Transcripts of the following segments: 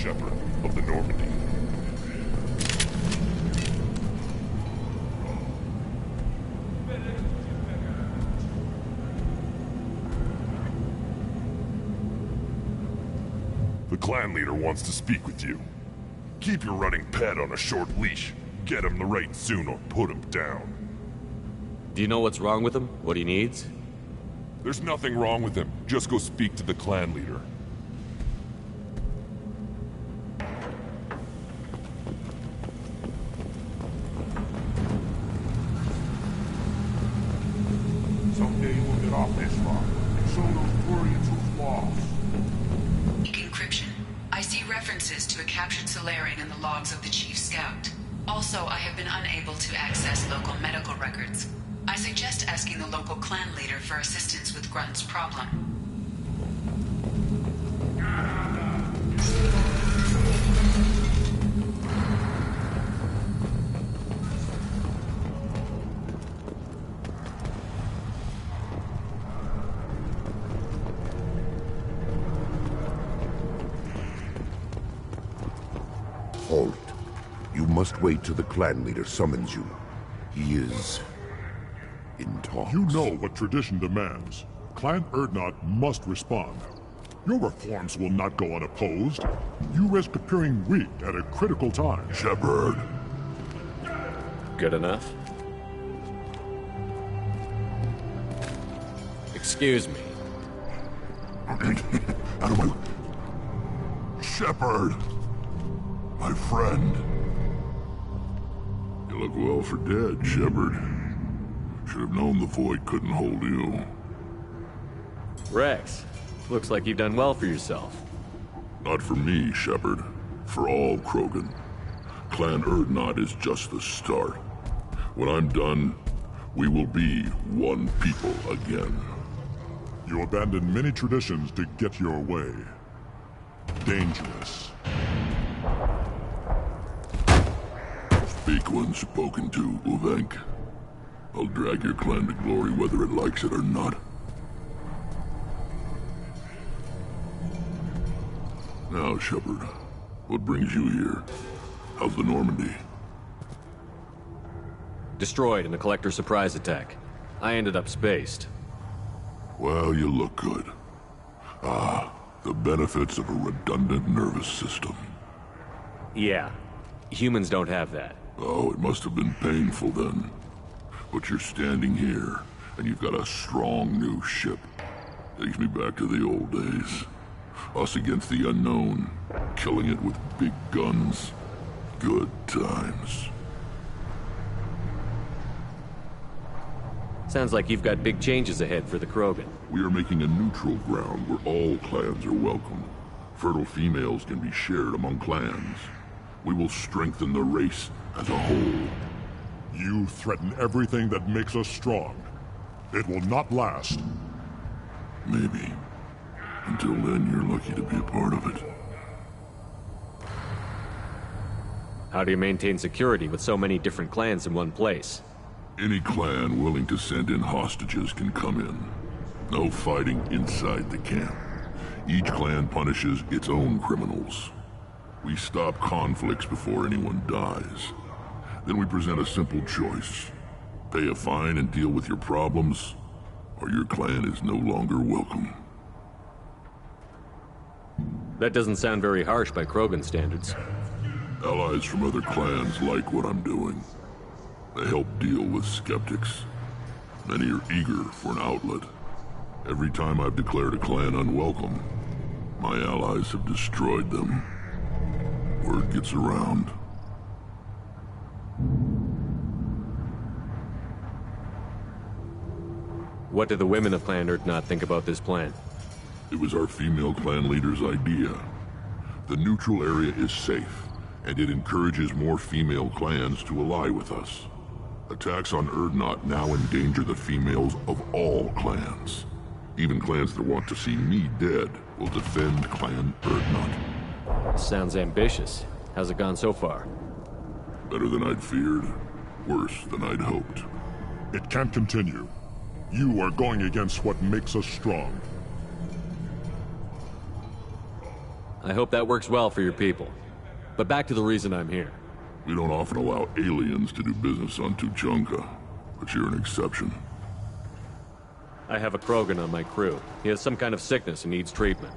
shepherd of the Normandy. The clan leader wants to speak with you. Keep your running pet on a short leash. Get him the right soon or put him down. Do you know what's wrong with him? What he needs? There's nothing wrong with him. Just go speak to the clan leader. Someday we'll get off this rock and show those Quarians who's lost. Encryption. I see references to a captured Solarian in the logs of the Chief Scout. Also, I have been unable to access local medical records. I suggest asking the local clan leader for assistance with Grunt's problem. Halt. You must wait till the clan leader summons you. He is in talks. You know what tradition demands. Clan Urdnot must respond. Your reforms will not go unopposed. You risk appearing weak at a critical time. Shepherd. Good enough? Excuse me. Out of my... Shepherd. My friend. You look well for dead, Shepherd. Should have known the void couldn't hold you. Rex, looks like you've done well for yourself. Not for me, Shepherd. For all Krogan. Clan Urdnot is just the start. When I'm done, we will be one people again. You abandoned many traditions to get your way. Dangerous. Speak when spoken to, Uvenk. I'll drag your clan to glory whether it likes it or not. Now, Shepherd, what brings you here? How's the Normandy? Destroyed in a collector surprise attack. I ended up spaced. Well, you look good. Ah, the benefits of a redundant nervous system. Yeah, humans don't have that. Oh, it must have been painful then. But you're standing here, and you've got a strong new ship. Takes me back to the old days. Us against the unknown, killing it with big guns. Good times. Sounds like you've got big changes ahead for the Krogan. We are making a neutral ground where all clans are welcome. Fertile females can be shared among clans. We will strengthen the race as a whole. You threaten everything that makes us strong. It will not last. Maybe. Until then, you're lucky to be a part of it. How do you maintain security with so many different clans in one place? Any clan willing to send in hostages can come in. No fighting inside the camp. Each clan punishes its own criminals. We stop conflicts before anyone dies. Then we present a simple choice. Pay a fine and deal with your problems, or your clan is no longer welcome. That doesn't sound very harsh by Krogan standards. Allies from other clans like what I'm doing. They help deal with skeptics. Many are eager for an outlet. Every time I've declared a clan unwelcome, my allies have destroyed them. Word gets around. What do the women of Clan Urdnot think about this plan? It was our female clan leader's idea. The neutral area is safe, and it encourages more female clans to ally with us. Attacks on Urdnot now endanger the females of all clans. Even clans that want to see me dead will defend Clan Urdnot. Sounds ambitious. How's it gone so far? Better than I'd feared. Worse than I'd hoped. It can't continue. You are going against what makes us strong. I hope that works well for your people. But back to the reason I'm here. We don't often allow aliens to do business on Tuchanka, but you're an exception. I have a Krogan on my crew. He has some kind of sickness and needs treatment.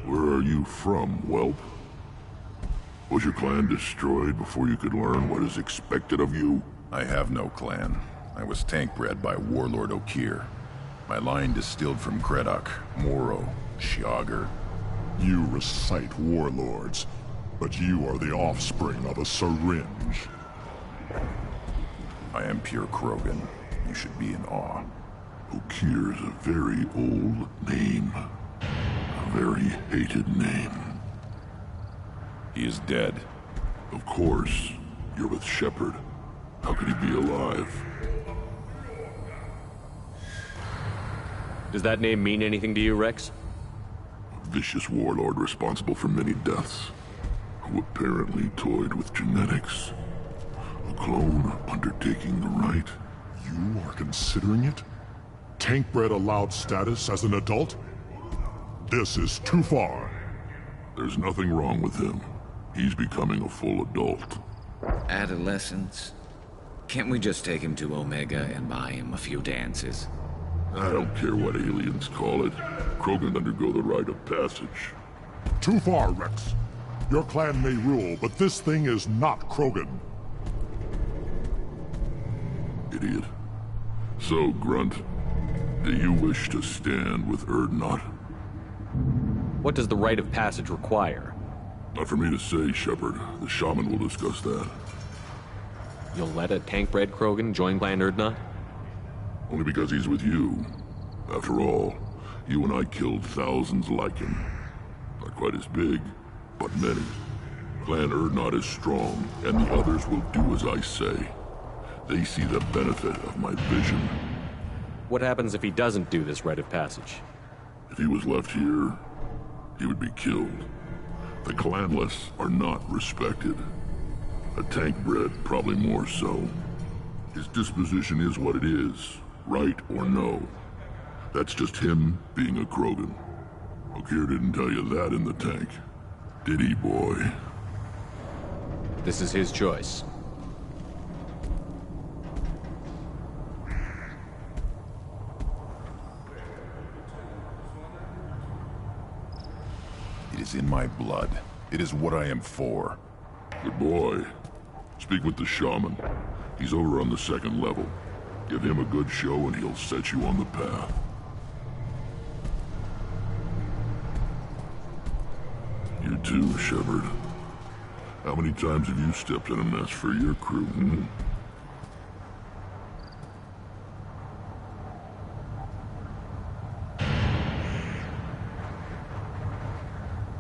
Where are you from, whelp? Was your clan destroyed before you could learn what is expected of you? I have no clan. I was tank bred by Warlord Okir. My line distilled from Kredok, Moro, Shiagar. You recite warlords, but you are the offspring of a syringe. I am pure Krogan. You should be in awe. Okir is a very old name. A very hated name. He is dead. Of course. You're with Shepard. How could he be alive? Does that name mean anything to you, Rex? A vicious warlord responsible for many deaths, who apparently toyed with genetics. A clone undertaking the right. You are considering it? Tank-bred allowed status as an adult? This is too far. There's nothing wrong with him. He's becoming a full adult. Adolescence? Can't we just take him to Omega and buy him a few dances? I don't care what aliens call it. Krogan undergo the rite of passage. Too far, Rex. Your clan may rule, but this thing is not Krogan. Idiot. So, Grunt, do you wish to stand with Urdnot? What does the rite of passage require? Not for me to say, Shepard. The shaman will discuss that. You'll let a tank-bred Krogan join Clan Urdnot? Only because he's with you. After all, you and I killed thousands like him. Not quite as big, but many. Clan Urdnot is strong, and the others will do as I say. They see the benefit of my vision. What happens if he doesn't do this rite of passage? If he was left here, he would be killed. The clanless are not respected. A tank-bred, probably more so. His disposition is what it is, right or no. That's just him being a Krogan. Okir didn't tell you that in the tank, did he, boy? This is his choice. It is in my blood. It is what I am for. Good boy. Speak with the shaman. He's over on the second level. Give him a good show and he'll set you on the path. You too, Shepard. How many times have you stepped in a mess for your crew, hmm?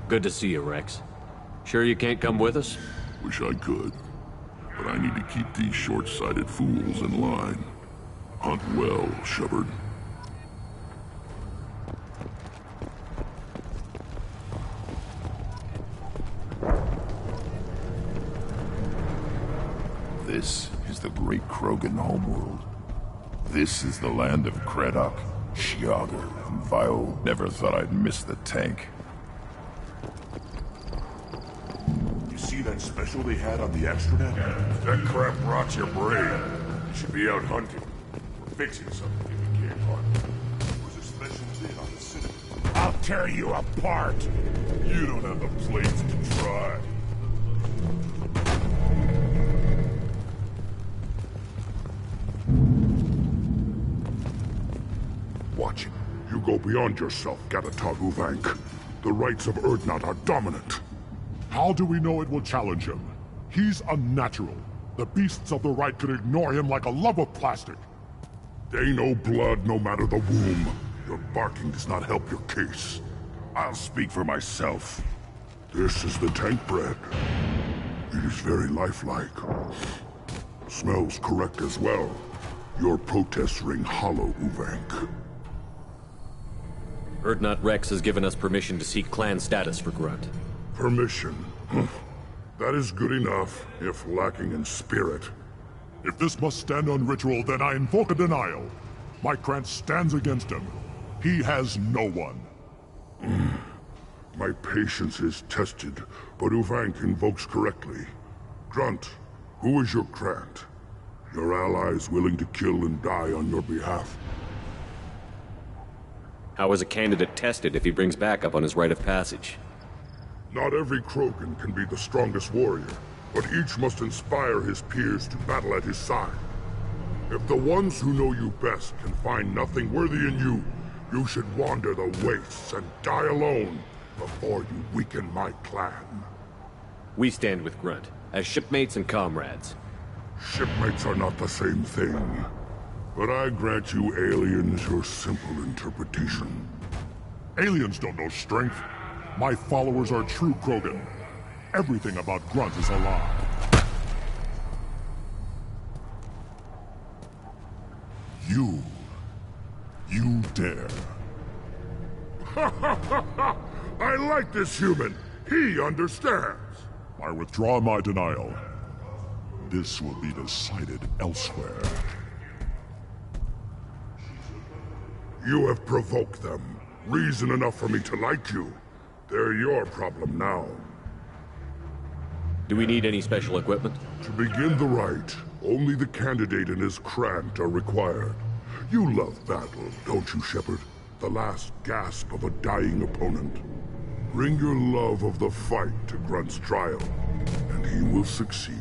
Good to see you, Rex. Sure you can't come with us? Wish I could. But I need to keep these short-sighted fools in line. Hunt well, Shepard. This is the great Krogan homeworld. This is the land of Kredok, Shiagar, and Vio. Never thought I'd miss the tank. See that special they had on the extranet? That crap rots your brain. You should be out hunting. Or fixing something if you can't hunt. There was a special bid on the cinema. I'll tear you apart. You don't have the plates to try. Watch it. You go beyond yourself, Gatatog Uvank. The rights of Urdnot are dominant. How do we know it will challenge him? He's unnatural. The beasts of the right could ignore him like a lump of plastic. They know blood no matter the womb. Your barking does not help your case. I'll speak for myself. This is the tank bread. It is very lifelike. Smells correct as well. Your protests ring hollow, Uvank. Urdnot Rex has given us permission to seek clan status for Grunt. Permission. That is good enough, if lacking in spirit. If this must stand on ritual, then I invoke a denial. My Krantz stands against him. He has no one. My patience is tested, but Uvank invokes correctly. Grunt, who is your Krant? Your allies willing to kill and die on your behalf? How is a candidate tested if he brings backup on his rite of passage? Not every Krogan can be the strongest warrior, but each must inspire his peers to battle at his side. If the ones who know you best can find nothing worthy in you, you should wander the wastes and die alone before you weaken my clan. We stand with Grunt, as shipmates and comrades. Shipmates are not the same thing. But I grant you aliens your simple interpretation. Aliens don't know strength. My followers are true Krogan. Everything about Grunt is a lie. You dare. I like this human. He understands. I withdraw my denial. This will be decided elsewhere. You have provoked them. Reason enough for me to like you. They're your problem now. Do we need any special equipment? To begin the rite, only the candidate and his Krant are required. You love battle, don't you, Shepard? The last gasp of a dying opponent. Bring your love of the fight to Grunt's trial, and he will succeed.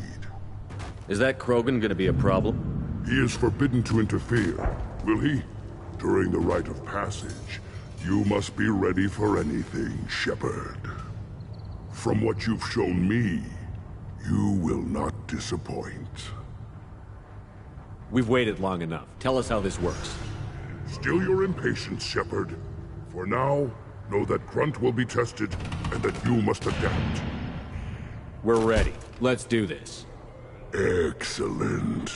Is that Krogan gonna be a problem? He is forbidden to interfere, will he? During the rite of passage, you must be ready for anything, Shepard. From what you've shown me, you will not disappoint. We've waited long enough. Tell us how this works. Still your impatience, Shepard. For now, know that Grunt will be tested, and that you must adapt. We're ready. Let's do this. Excellent.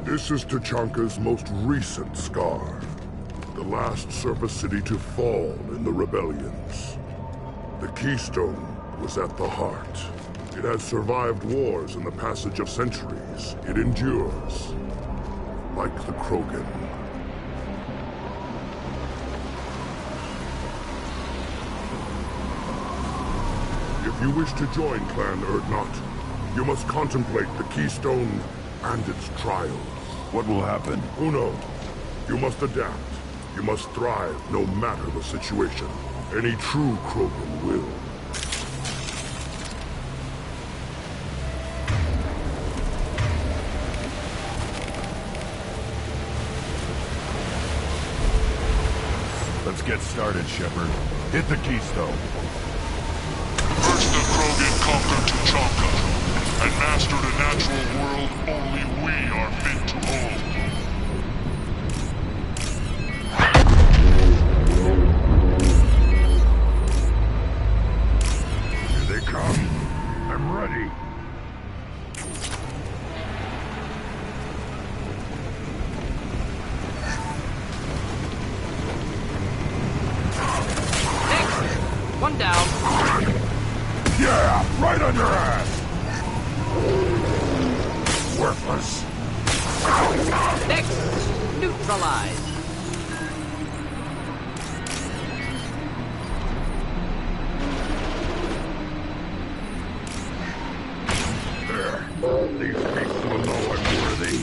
This is Tachanka's most recent scar. The last surface city to fall in the rebellions. The Keystone was at the heart. It has survived wars and the passage of centuries. It endures. Like the Krogan. If you wish to join Clan Urdnot, you must contemplate the Keystone and its trials. What will happen? Who knows? You must adapt. You must thrive no matter the situation. Any true Krogan will. Let's get started, Shepard. Hit the Keystone. First the Krogan conquered Tachanka and mastered a natural world only we are fit to hold. Here they come. I'm ready. worthless. Next, neutralize. There. These beasts will know I'm worthy.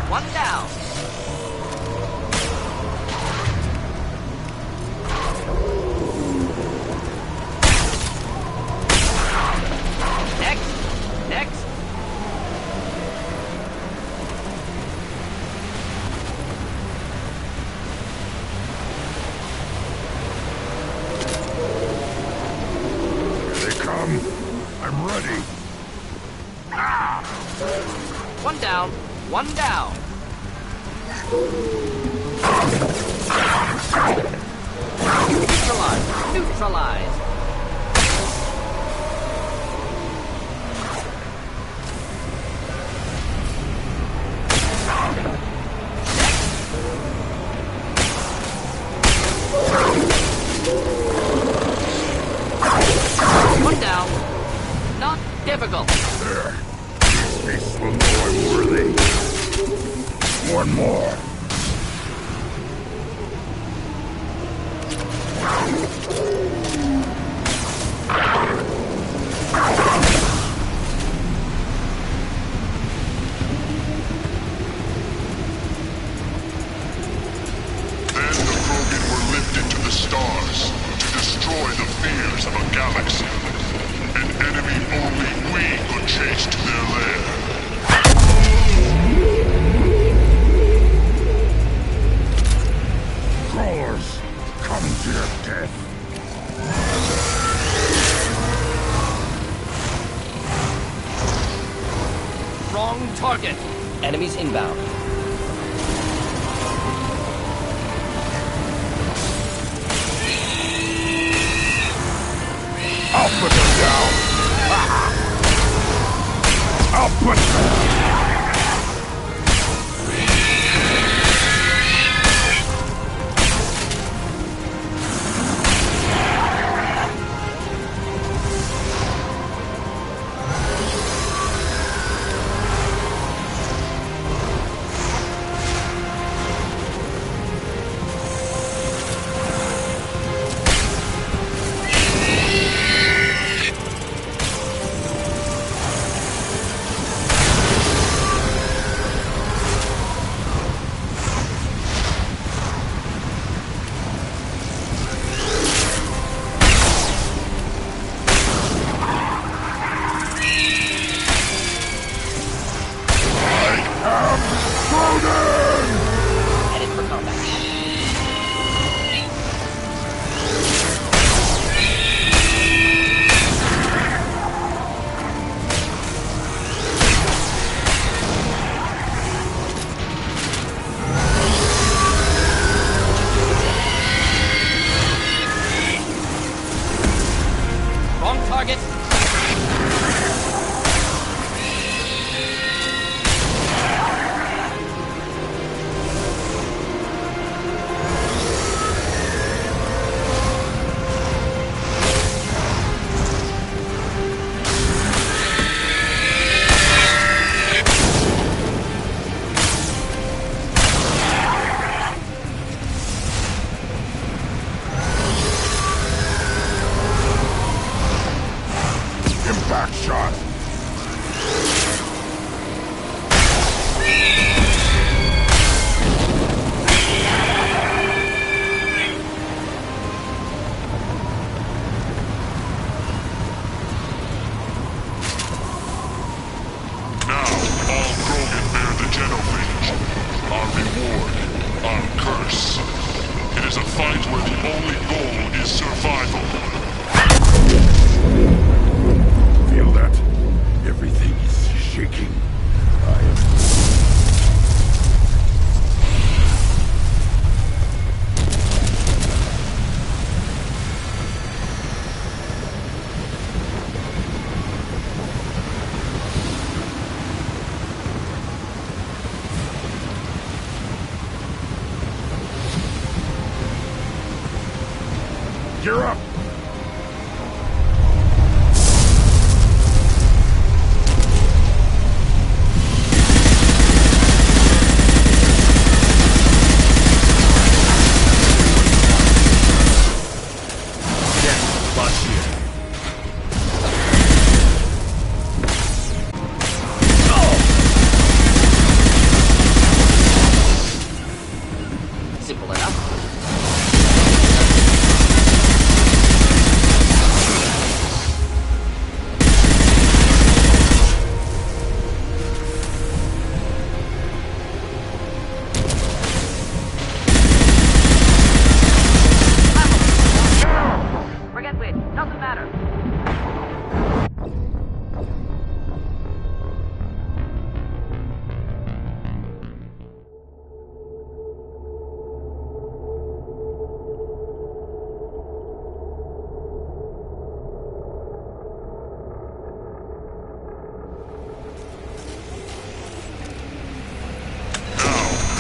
One down. Next. Here they come. I'm ready. One down. Neutralize. One down. Not difficult. There. These beasts will know I'm worthy. One more. Then the Krogan were lifted to the stars to destroy the fears of a galaxy. An enemy only we could chase to their lair. Crawlers, come to your death. Wrong target. Enemies inbound. I'll put them down. I'll put them. Headed for combat. Wrong target. gear up! Simple enough. Forget which. Doesn't matter.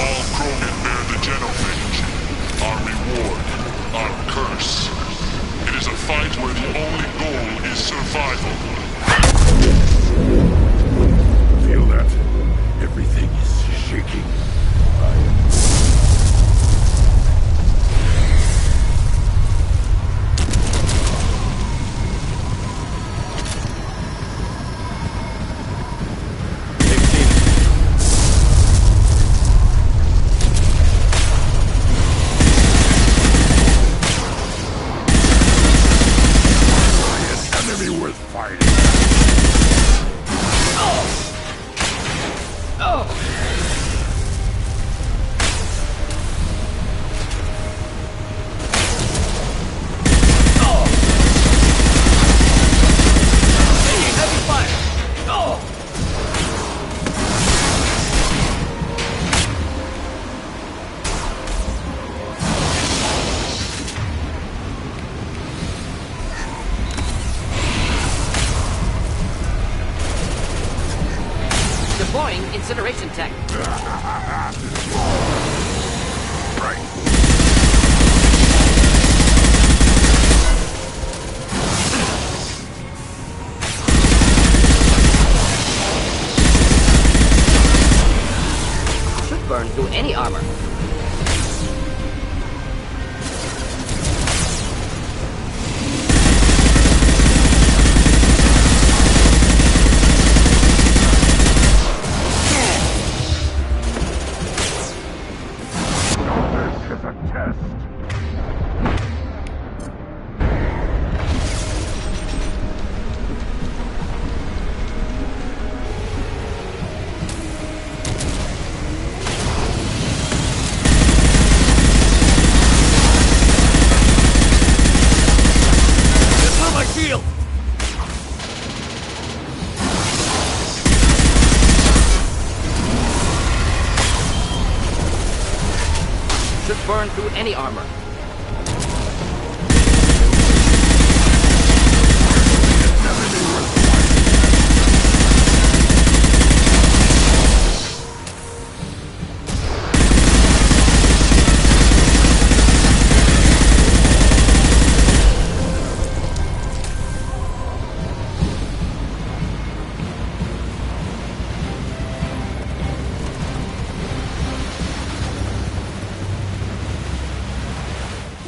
All Krogan bear the genophage. Our reward, our curse. It is a fight where the only goal is survival. Feel that? Everything is shaking. Enemy worth fighting. Heavy fire. Deploying incineration tech. Should burn through any armor. This is a test. Through my shield. Should burn through any armor.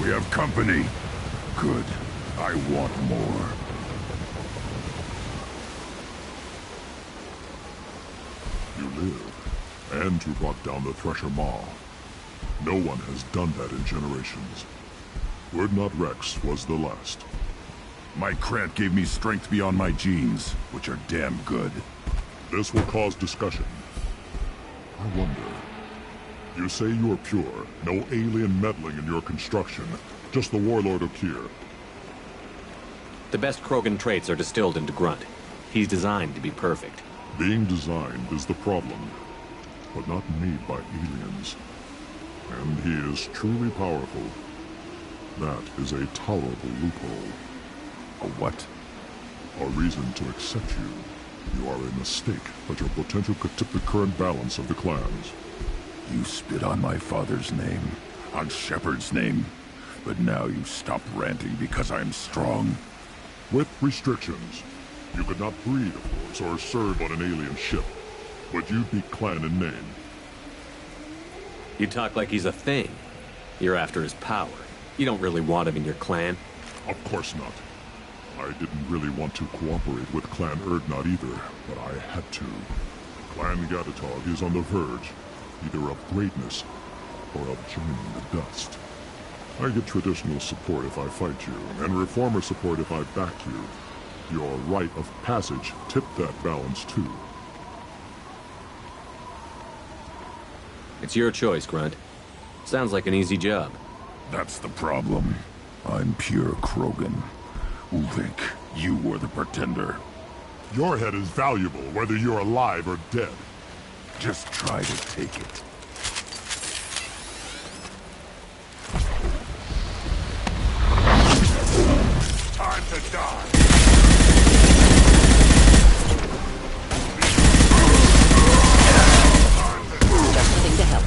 We have company. Good. I want more. You live, and you brought down the Thresher Maw. No one has done that in generations. Urdnot Rex was the last. My Krant gave me strength beyond my genes, which are damn good. This will cause discussion. I wonder. You say you are pure, no alien meddling in your construction, just the warlord Okir. The best Krogan traits are distilled into Grunt. He's designed to be perfect. Being designed is the problem, but not made by aliens. And he is truly powerful. That is a tolerable loophole. A what? A reason to accept you. You are a mistake, but your potential could tip the current balance of the clans. You spit on my father's name, on Shepard's name. but now you've stopped ranting because I'm strong. With restrictions. You could not breed, of course, or serve on an alien ship. But you'd be clan in name. You talk like he's a thing. You're after his power. You don't really want him in your clan. Of course not. I didn't really want to cooperate with Clan Erdnot either, but I had to. Clan Gatatog is on the verge, either of greatness or of joining the dust. I get traditional support if I fight you, and reformer support if I back you. Your rite of passage tipped that balance too. It's your choice, Grunt. Sounds like an easy job. That's the problem. I'm pure Krogan. Ulvik, you were the pretender. Your head is valuable, whether you're alive or dead. Just try to take it. Time to die! Just something to help.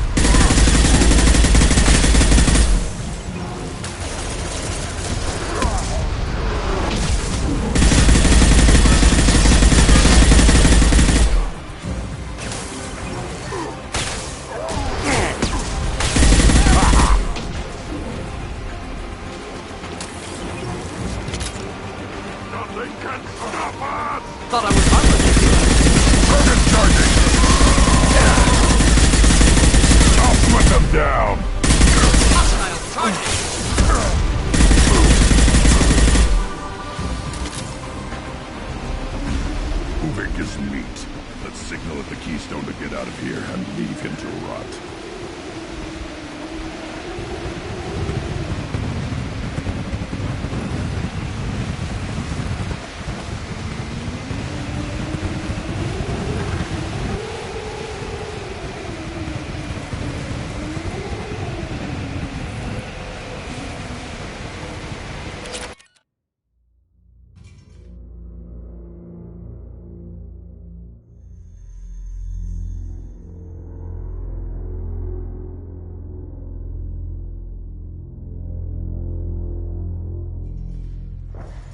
Thought I was harmless. Krogan charging! I'll put them down! Hostile charging! Ulvik is meat. Let's signal at the Keystone to get out of here and leave him to rot.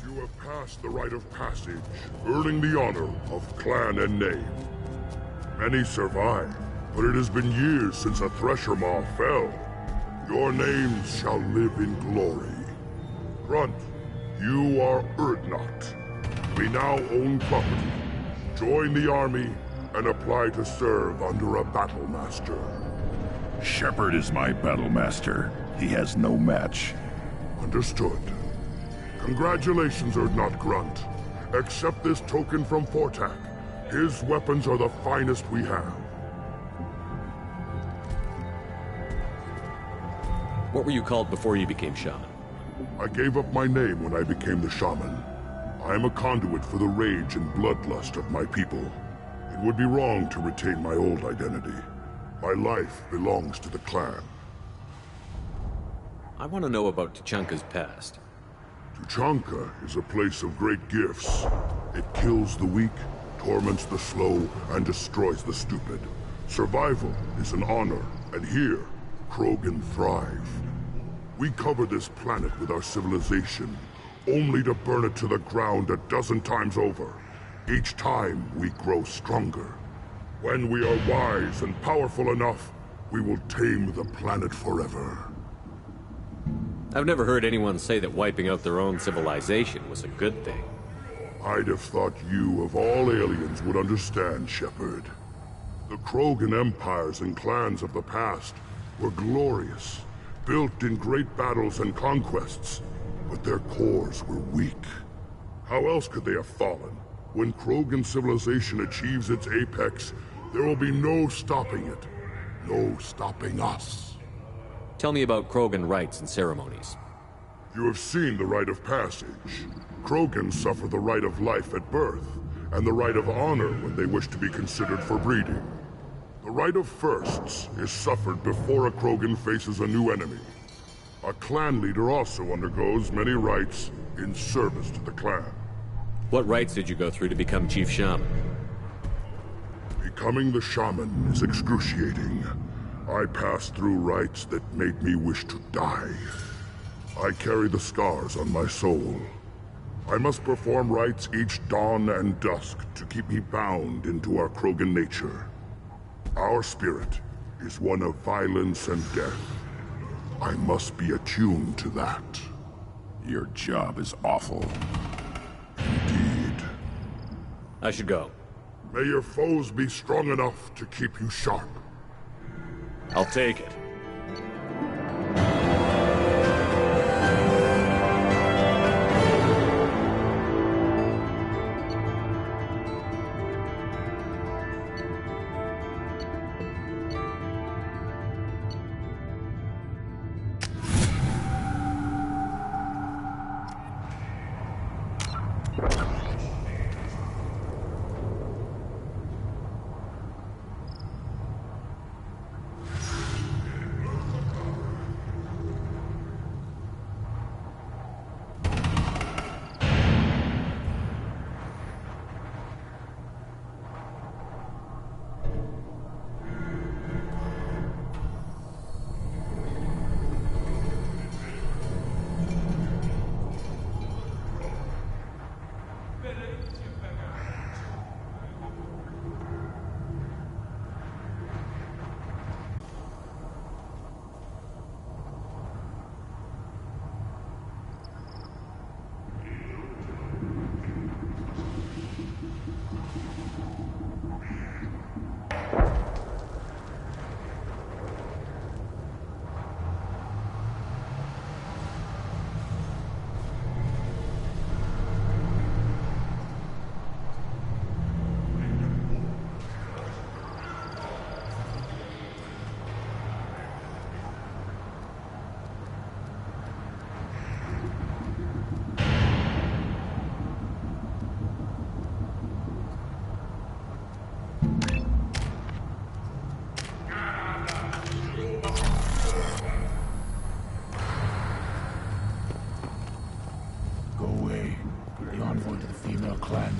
You have passed the rite of passage, earning the honor of clan and name. Many survive, but it has been years since a Thresher Maw fell. Your names shall live in glory. Grunt, you are Erdnot. We now own property. Join the army and apply to serve under a battle master. Shepard is my battle master. He has no match. Understood. Congratulations, Erdnot Grunt. Accept this token from Fortak. His weapons are the finest we have. What were you called before you became shaman? I gave up my name when I became the shaman. I am a conduit for the rage and bloodlust of my people. It would be wrong to retain my old identity. My life belongs to the clan. I want to know about Tuchanka's past. Tuchanka is a place of great gifts. It kills the weak, torments the slow, and destroys the stupid. Survival is an honor, and here, Krogan thrive. We cover this planet with our civilization, only to burn it to the ground a dozen times over. Each time, we grow stronger. When we are wise and powerful enough, we will tame the planet forever. I've never heard anyone say that wiping out their own civilization was a good thing. I'd have thought you, of all aliens, would understand, Shepard. The Krogan empires and clans of the past were glorious, built in great battles and conquests, but their cores were weak. How else could they have fallen? When Krogan civilization achieves its apex, there will be no stopping it. No stopping us. Tell me about Krogan rites and ceremonies. You have seen the rite of passage. Krogans suffer the rite of life at birth, and the rite of honor when they wish to be considered for breeding. The rite of firsts is suffered before a Krogan faces a new enemy. A clan leader also undergoes many rites in service to the clan. What rites did you go through to become Chief Shaman? Becoming the shaman is excruciating. I passed through rites that made me wish to die. I carry the scars on my soul. I must perform rites each dawn and dusk to keep me bound into our Krogan nature. Our spirit is one of violence and death. I must be attuned to that. Your job is awful. Indeed. I should go. May your foes be strong enough to keep you sharp. I'll take it.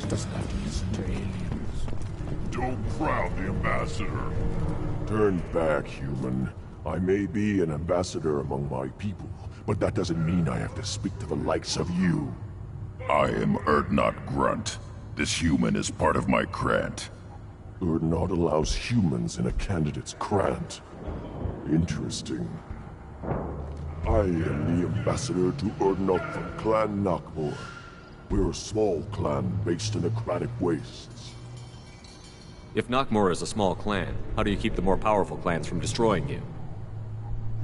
Doesn't have to listen to aliens. Don't crowd the ambassador. Turn back, human. I may be an ambassador among my people, but that doesn't mean I have to speak to the likes of you. I am Urdnot Grunt. This human is part of my Krant. Urdnot allows humans in a candidate's Krant. Interesting. I am the ambassador to Urdnot from Clan Nakmor. We're a small clan based in the Kratic Wastes. If Nakmor is a small clan, how do you keep the more powerful clans from destroying you?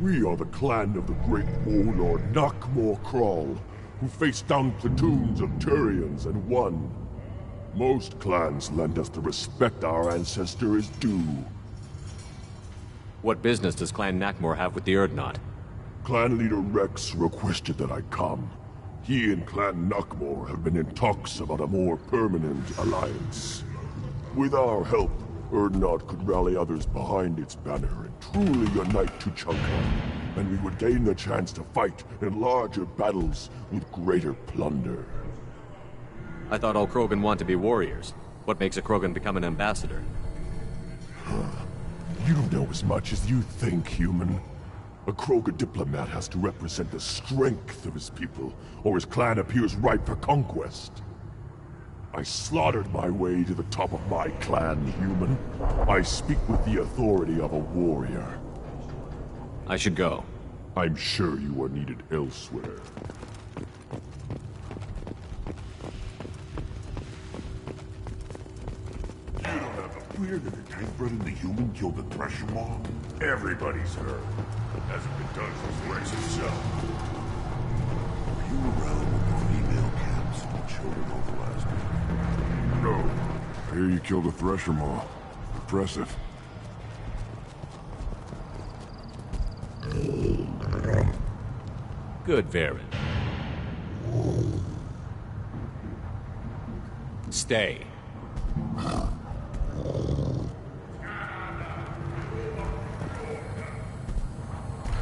We are the clan of the great warlord Nakmor Kral, who faced down platoons of Turians and won. Most clans lend us the respect our ancestor is due. What business does Clan Nakmor have with the Urdnot? Clan leader Rex requested that I come. He and Clan Nakmor have been in talks about a more permanent alliance. With our help, Urdnot could rally others behind its banner and truly unite Tuchanka, and we would gain the chance to fight in larger battles with greater plunder. I thought all Krogan want to be warriors. What makes a Krogan become an ambassador? You don't know as much as you think, human. A Krogan diplomat has to represent the strength of his people, or his clan appears ripe for conquest. I slaughtered my way to the top of my clan, human. I speak with the authority of a warrior. I should go. I'm sure you are needed elsewhere. You don't have a fear that the tank brother and the human killed the Thresher Maw? Everybody's heard. Hasn't been done since Rex himself. Were you around with the female camps and children over last week? No. I hear you killed a Thresher Maw. Impressive. Good, Varen. Stay.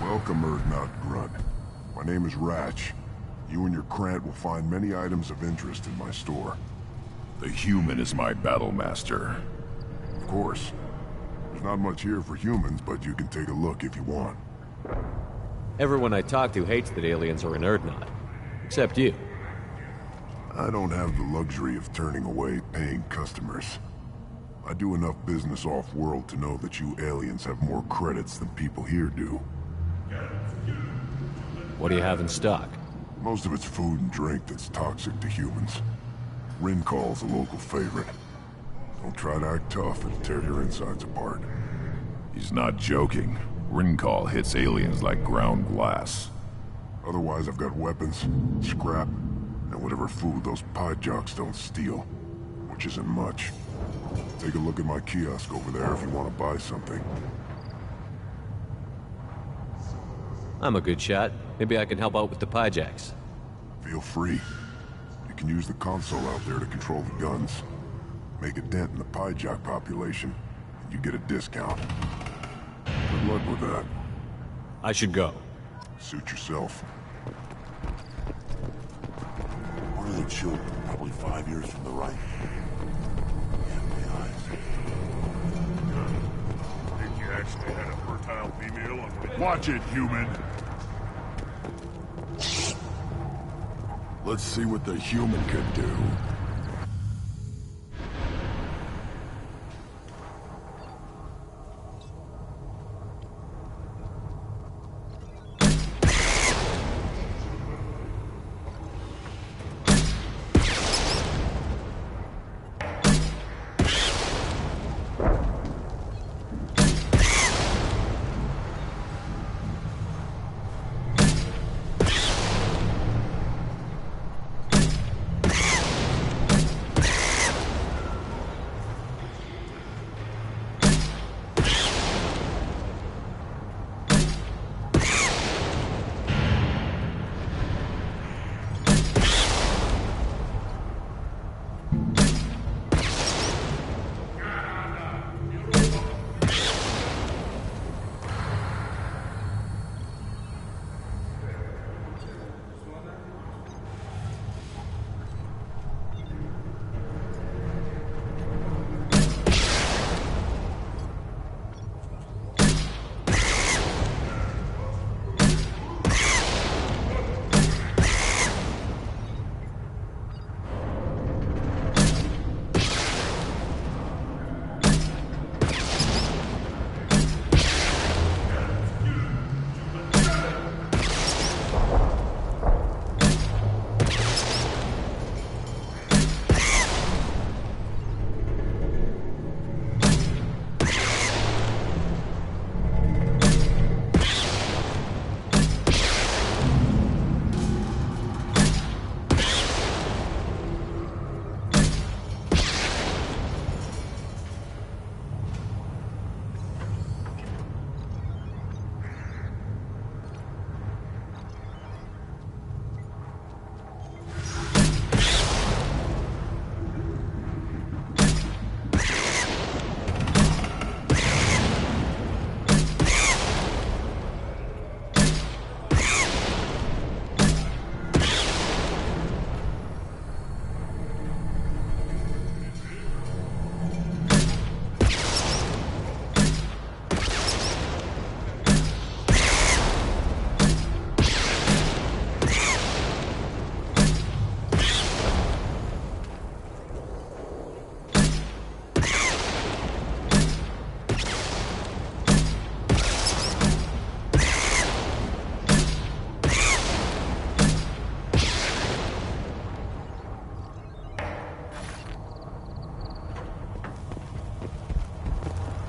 Welcome, Urdnot Grunt. My name is Ratch. You and your Krant will find many items of interest in my store. The human is my battle master. Of course. There's not much here for humans, but you can take a look if you want. Everyone I talk to hates that aliens are in Urdnot. Except you. I don't have the luxury of turning away paying customers. I do enough business off-world to know that you aliens have more credits than people here do. What do you have in stock? Most of it's food and drink that's toxic to humans. Rincall's a local favorite. Don't try to act tough, it'll tear your insides apart. He's not joking. Rincall hits aliens like ground glass. Otherwise, I've got weapons, scrap, and whatever food those pie jocks don't steal. Which isn't much. Take a look at my kiosk over there if you want to buy something. I'm a good shot. Maybe I can help out with the piejacks. Feel free. You can use the console out there to control the guns. Make a dent in the piejock population, and you get a discount. Good luck with that. I should go. Suit yourself. Where are the children? Probably 5 years from the right. Yeah, my eyes. Think you actually had a fertile female on... Watch it, human! Let's see what the human can do.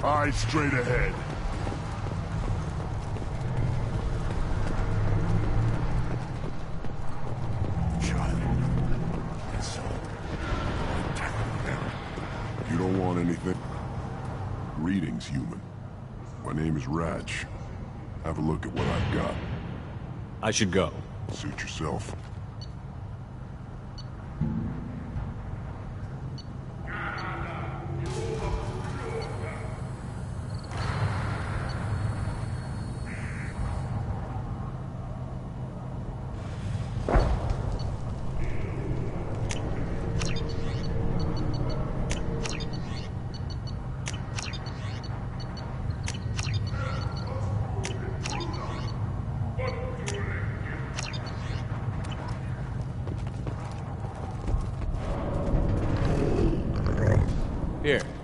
Eyes straight ahead. Child. And so, You don't want anything? Greetings, human. My name is Ratch. Have a look at what I've got. I should go. Suit yourself.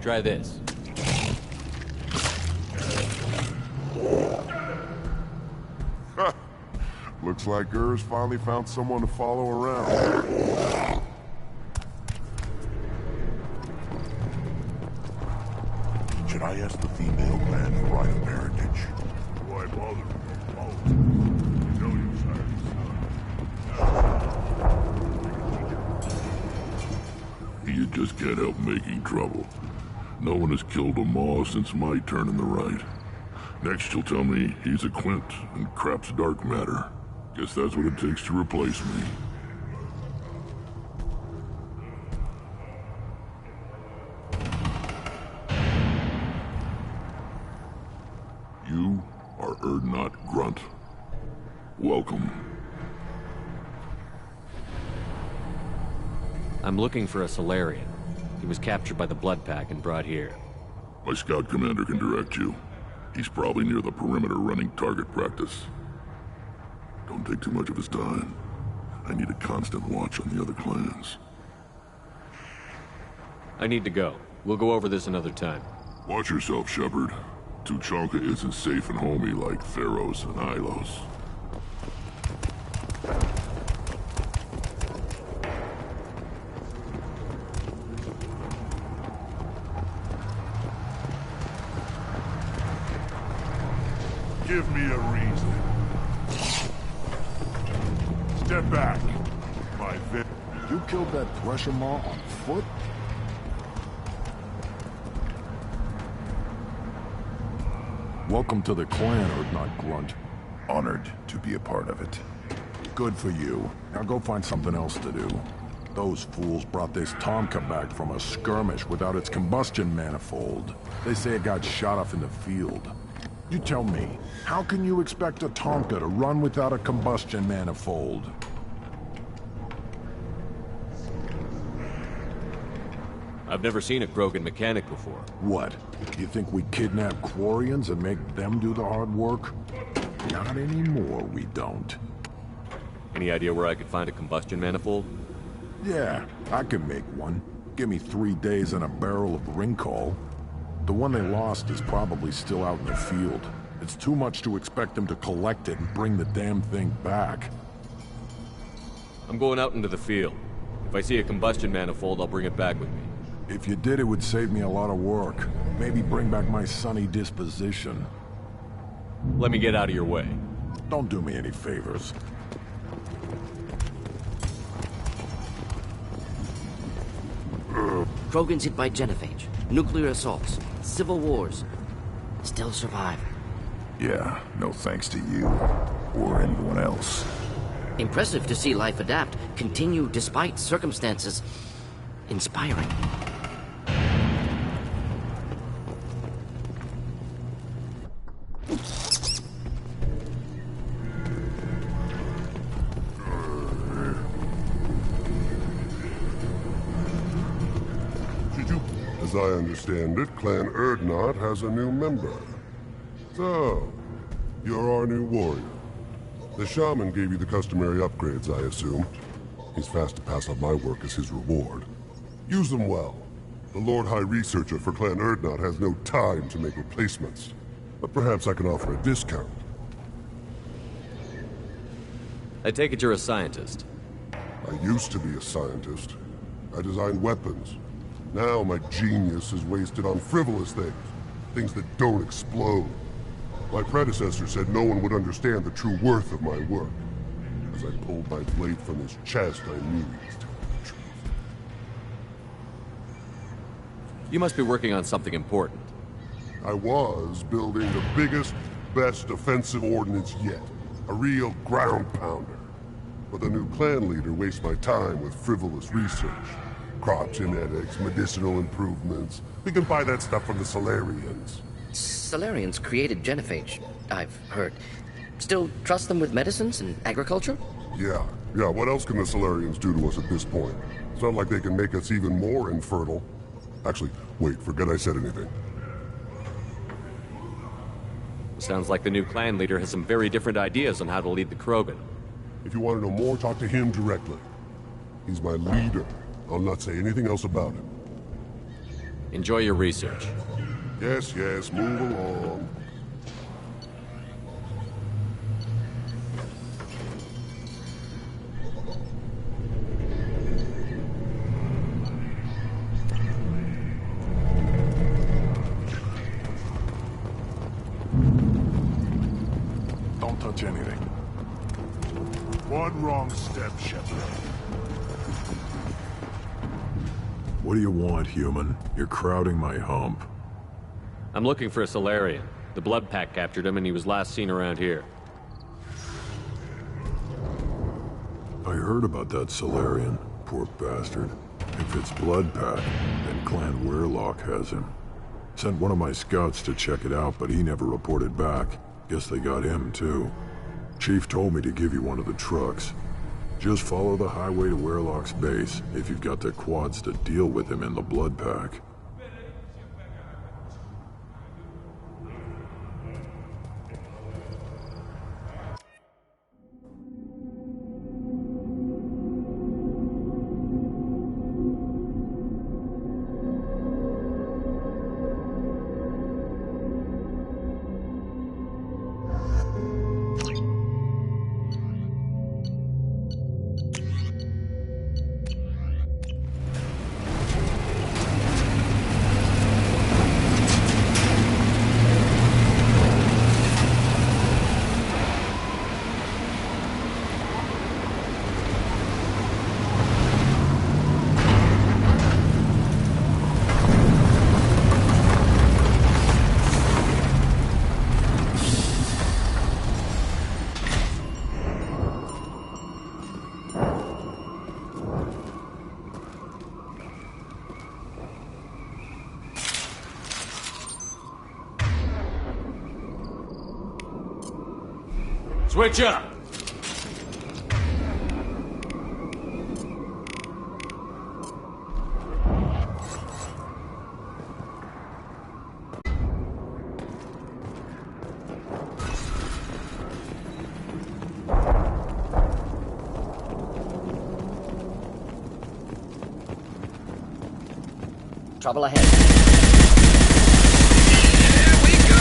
Try this. Looks like Ur's finally found someone to follow around. Should I ask the female clan for right of parentage? Why bother? Oh, you know you You just can't help making trouble. No one has killed a Maw since my turn in the right. Next you'll tell me he's a Quint and crap's dark matter. Guess that's what it takes to replace me. You are Urdnot Grunt. Welcome. I'm looking for a Solarian. He was captured by the Blood Pack and brought here. My scout commander can direct you. He's probably near the perimeter running target practice. Don't take too much of his time. I need a constant watch on the other clans. I need to go. We'll go over this another time. Watch yourself, Shepard. Tuchanka isn't safe and homey like Theros and Ilos. Give me a reason. Step back. My vet. You killed that Thresher Maw on foot? Welcome to the clan, Urdnot Grunt. Honored to be a part of it. Good for you. Now go find something else to do. Those fools brought this Tomka back from a skirmish without its combustion manifold. They say it got shot off in the field. You tell me, how can you expect a Tomka to run without a combustion manifold? I've never seen a Krogan mechanic before. What? You think we kidnap Quarians and make them do the hard work? Not anymore, we don't. Any idea where I could find a combustion manifold? Yeah, I can make one. Give me 3 days and a barrel of Ringcall. The one they lost is probably still out in the field. It's too much to expect them to collect it and bring the damn thing back. I'm going out into the field. If I see a combustion manifold, I'll bring it back with me. If you did, it would save me a lot of work. Maybe bring back my sunny disposition. Let me get out of your way. Don't do me any favors. Krogans hit by genophage, nuclear assaults, civil wars. Still survive. Yeah, no thanks to you. Or anyone else. Impressive to see life adapt, continue despite circumstances. Inspiring. As I understand it, Clan Urdnot has a new member. So, you're our new warrior. The shaman gave you the customary upgrades, I assume. He's fast to pass on my work as his reward. Use them well. The Lord High Researcher for Clan Urdnot has no time to make replacements. But perhaps I can offer a discount. I take it you're a scientist. I used to be a scientist. I designed weapons. Now my genius is wasted on frivolous things. Things that don't explode. My predecessor said no one would understand the true worth of my work. As I pulled my blade from his chest, I knew he was telling the truth. You must be working on something important. I was building the biggest, best offensive ordnance yet. A real ground pounder. But the new clan leader wastes my time with frivolous research. Crop genetics, medicinal improvements. We can buy that stuff from the Solarians. Solarians created genophage, I've heard. Still trust them with medicines and agriculture? Yeah. What else can the Solarians do to us at this point? It's not like they can make us even more infertile. Actually, wait, forget I said anything. Sounds like the new clan leader has some very different ideas on how to lead the Krogan. If you want to know more, talk to him directly. He's my leader. I'll not say anything else about him. Enjoy your research. Yes, yes, move along. Don't touch anything. One wrong step, Shepard. What do you want, human? You're crowding my hump. I'm looking for a Solarian. The Blood Pack captured him and he was last seen around here. I heard about that Solarian. Poor bastard. If it's Blood Pack, then Clan Weirlock has him. Sent one of my scouts to check it out, but he never reported back. Guess they got him, too. Chief told me to give you one of the trucks. Just follow the highway to Weirlock's base, if you've got the quads to deal with him in the Blood Pack. Switch up! Trouble ahead. Here we go!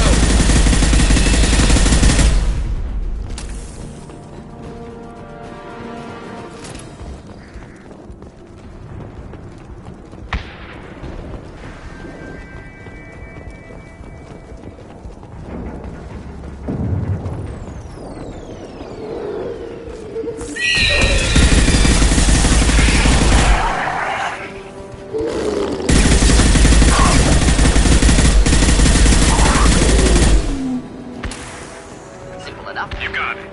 You got it.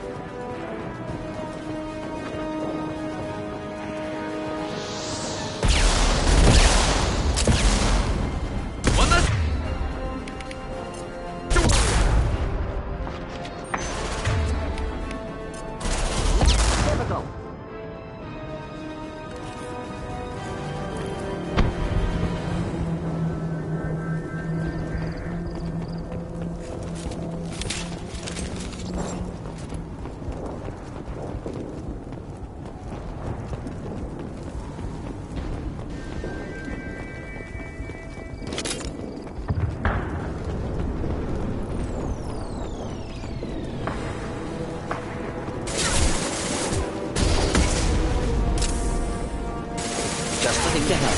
One less. Typical. Just the thing to help.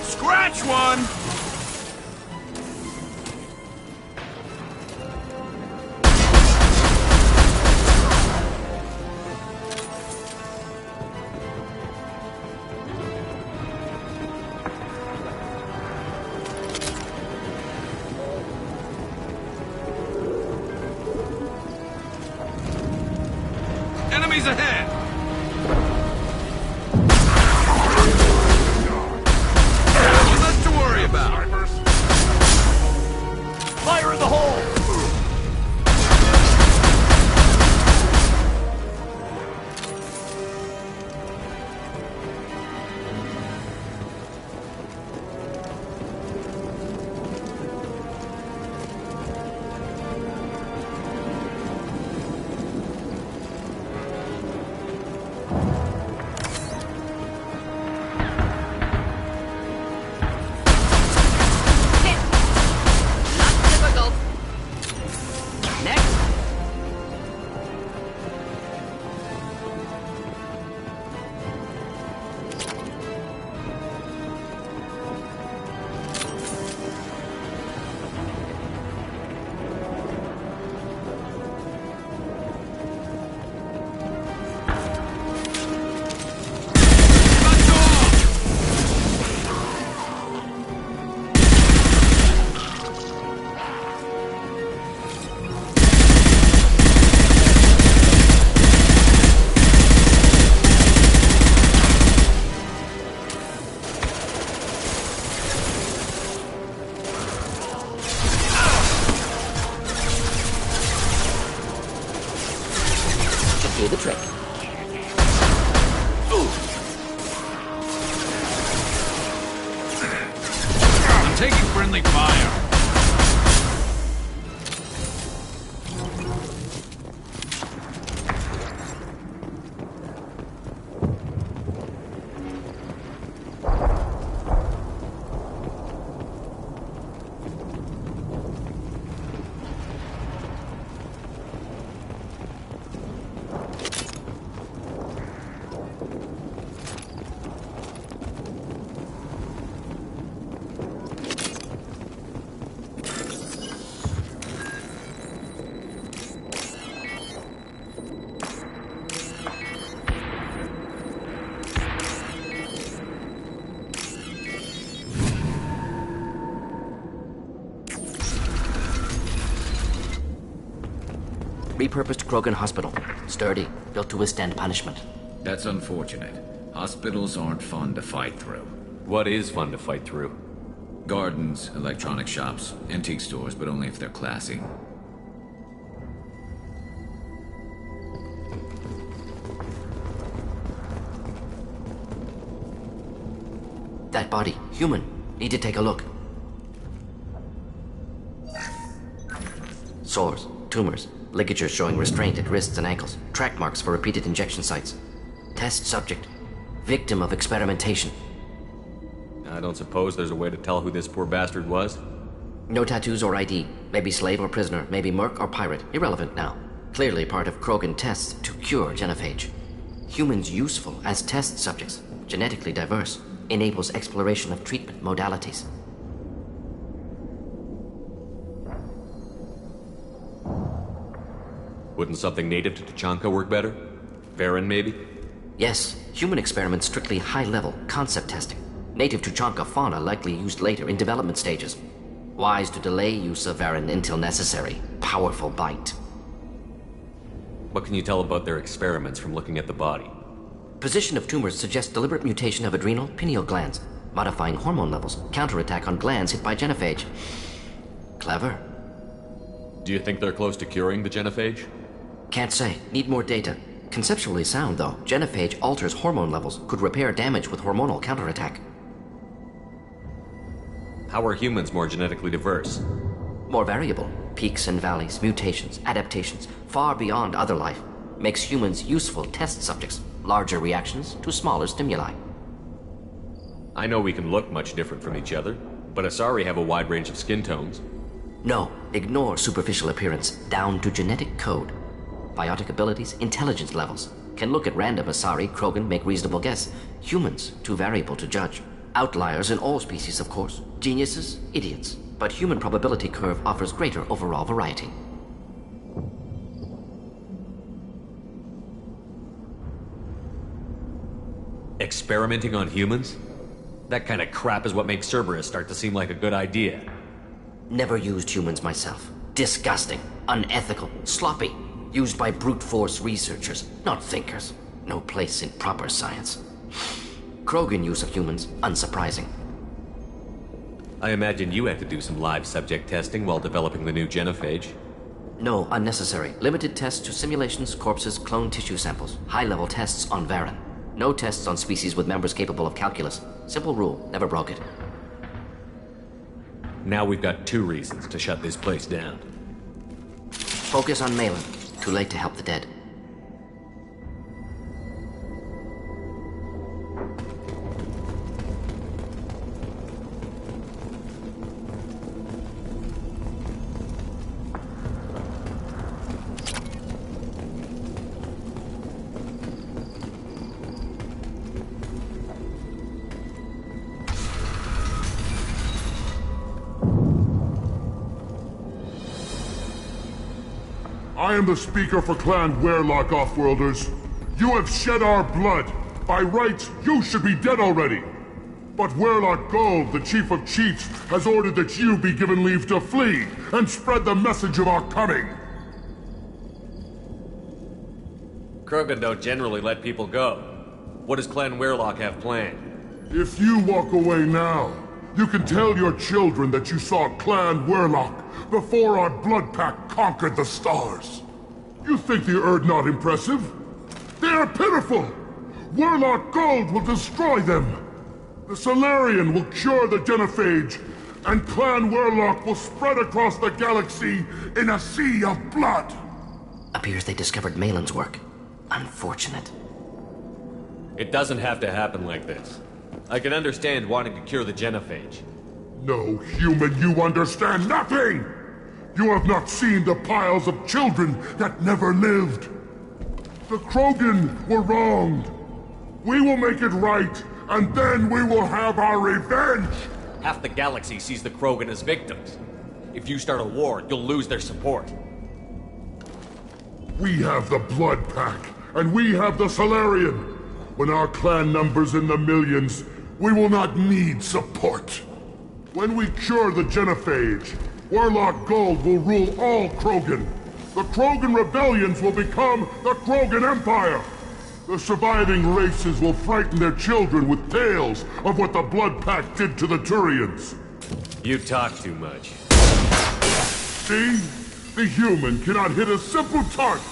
Scratch one! Enemies ahead! Nothing left to worry about. Fire in the hole! friendly fire. Repurposed Krogan Hospital. Sturdy, built to withstand punishment. That's unfortunate. Hospitals aren't fun to fight through. What is fun to fight through? Gardens, electronic shops, antique stores, but only if they're classy. That body, human. Need to take a look. Sores, tumors, ligatures showing restraint at wrists and ankles, track marks for repeated injection sites. Test subject, victim of experimentation. I don't suppose there's a way to tell who this poor bastard was? No tattoos or ID. Maybe slave or prisoner, maybe merc or pirate. Irrelevant now. Clearly part of Krogan tests to cure genophage. Humans useful as test subjects, genetically diverse, enables exploration of treatment modalities. Wouldn't something native to Tuchanka work better? Varen, maybe? Yes, human experiments strictly high-level, concept testing. Native Tuchanka fauna likely used later in development stages. Wise to delay use of Varen until necessary. Powerful bite. What can you tell about their experiments from looking at the body? Position of tumors suggests deliberate mutation of adrenal, pineal glands, modifying hormone levels, counterattack on glands hit by genophage. Clever. Do you think they're close to curing the genophage? Can't say. Need more data. Conceptually sound, though. Genophage alters hormone levels, could repair damage with hormonal counterattack. How are humans more genetically diverse? More variable. Peaks and valleys, mutations, adaptations, far beyond other life. Makes humans useful test subjects. Larger reactions to smaller stimuli. I know we can look much different from each other, but Asari have a wide range of skin tones. No, ignore superficial appearance, down to genetic code. Biotic abilities, intelligence levels. Can look at random Asari, Krogan, make reasonable guess. Humans, too variable to judge. Outliers in all species, of course. Geniuses, idiots. But human probability curve offers greater overall variety. Experimenting on humans? That kind of crap is what makes Cerberus start to seem like a good idea. Never used humans myself. Disgusting, unethical, sloppy. Used by brute force researchers, not thinkers. No place in proper science. Krogan use of humans, unsurprising. I imagine you had to do some live subject testing while developing the new genophage. No, unnecessary. Limited tests to simulations, corpses, cloned tissue samples. High-level tests on Varen. No tests on species with members capable of calculus. Simple rule, never broke it. Now we've got 2 reasons to shut this place down. Focus on Malin. Too late to help the dead. I am the speaker for Clan Weirlock, Offworlders. You have shed our blood. By rights, you should be dead already. But Weirlock Gold, the Chief of Chiefs, has ordered that you be given leave to flee and spread the message of our coming. Krogan don't generally let people go. What does Clan Weirlock have planned? If you walk away now, you can tell your children that you saw Clan Weirlock before our blood pact conquered the stars. You think the Erd not impressive? They are pitiful! Weirlock Gold will destroy them! The Solarian will cure the genophage, and Clan Warlock will spread across the galaxy in a sea of blood. Appears they discovered Malin's work. Unfortunate. It doesn't have to happen like this. I can understand wanting to cure the genophage. No, human, you understand nothing! You have not seen the piles of children that never lived. The Krogan were wronged. We will make it right, and then we will have our revenge! Half the galaxy sees the Krogan as victims. If you start a war, you'll lose their support. We have the Blood Pack, and we have the Solarian. When our clan numbers in the millions, we will not need support. When we cure the genophage, Warlock Gold will rule all Krogan. The Krogan rebellions will become the Krogan Empire. The surviving races will frighten their children with tales of what the Blood Pack did to the Turians. You talk too much. See? The human cannot hit a simple target.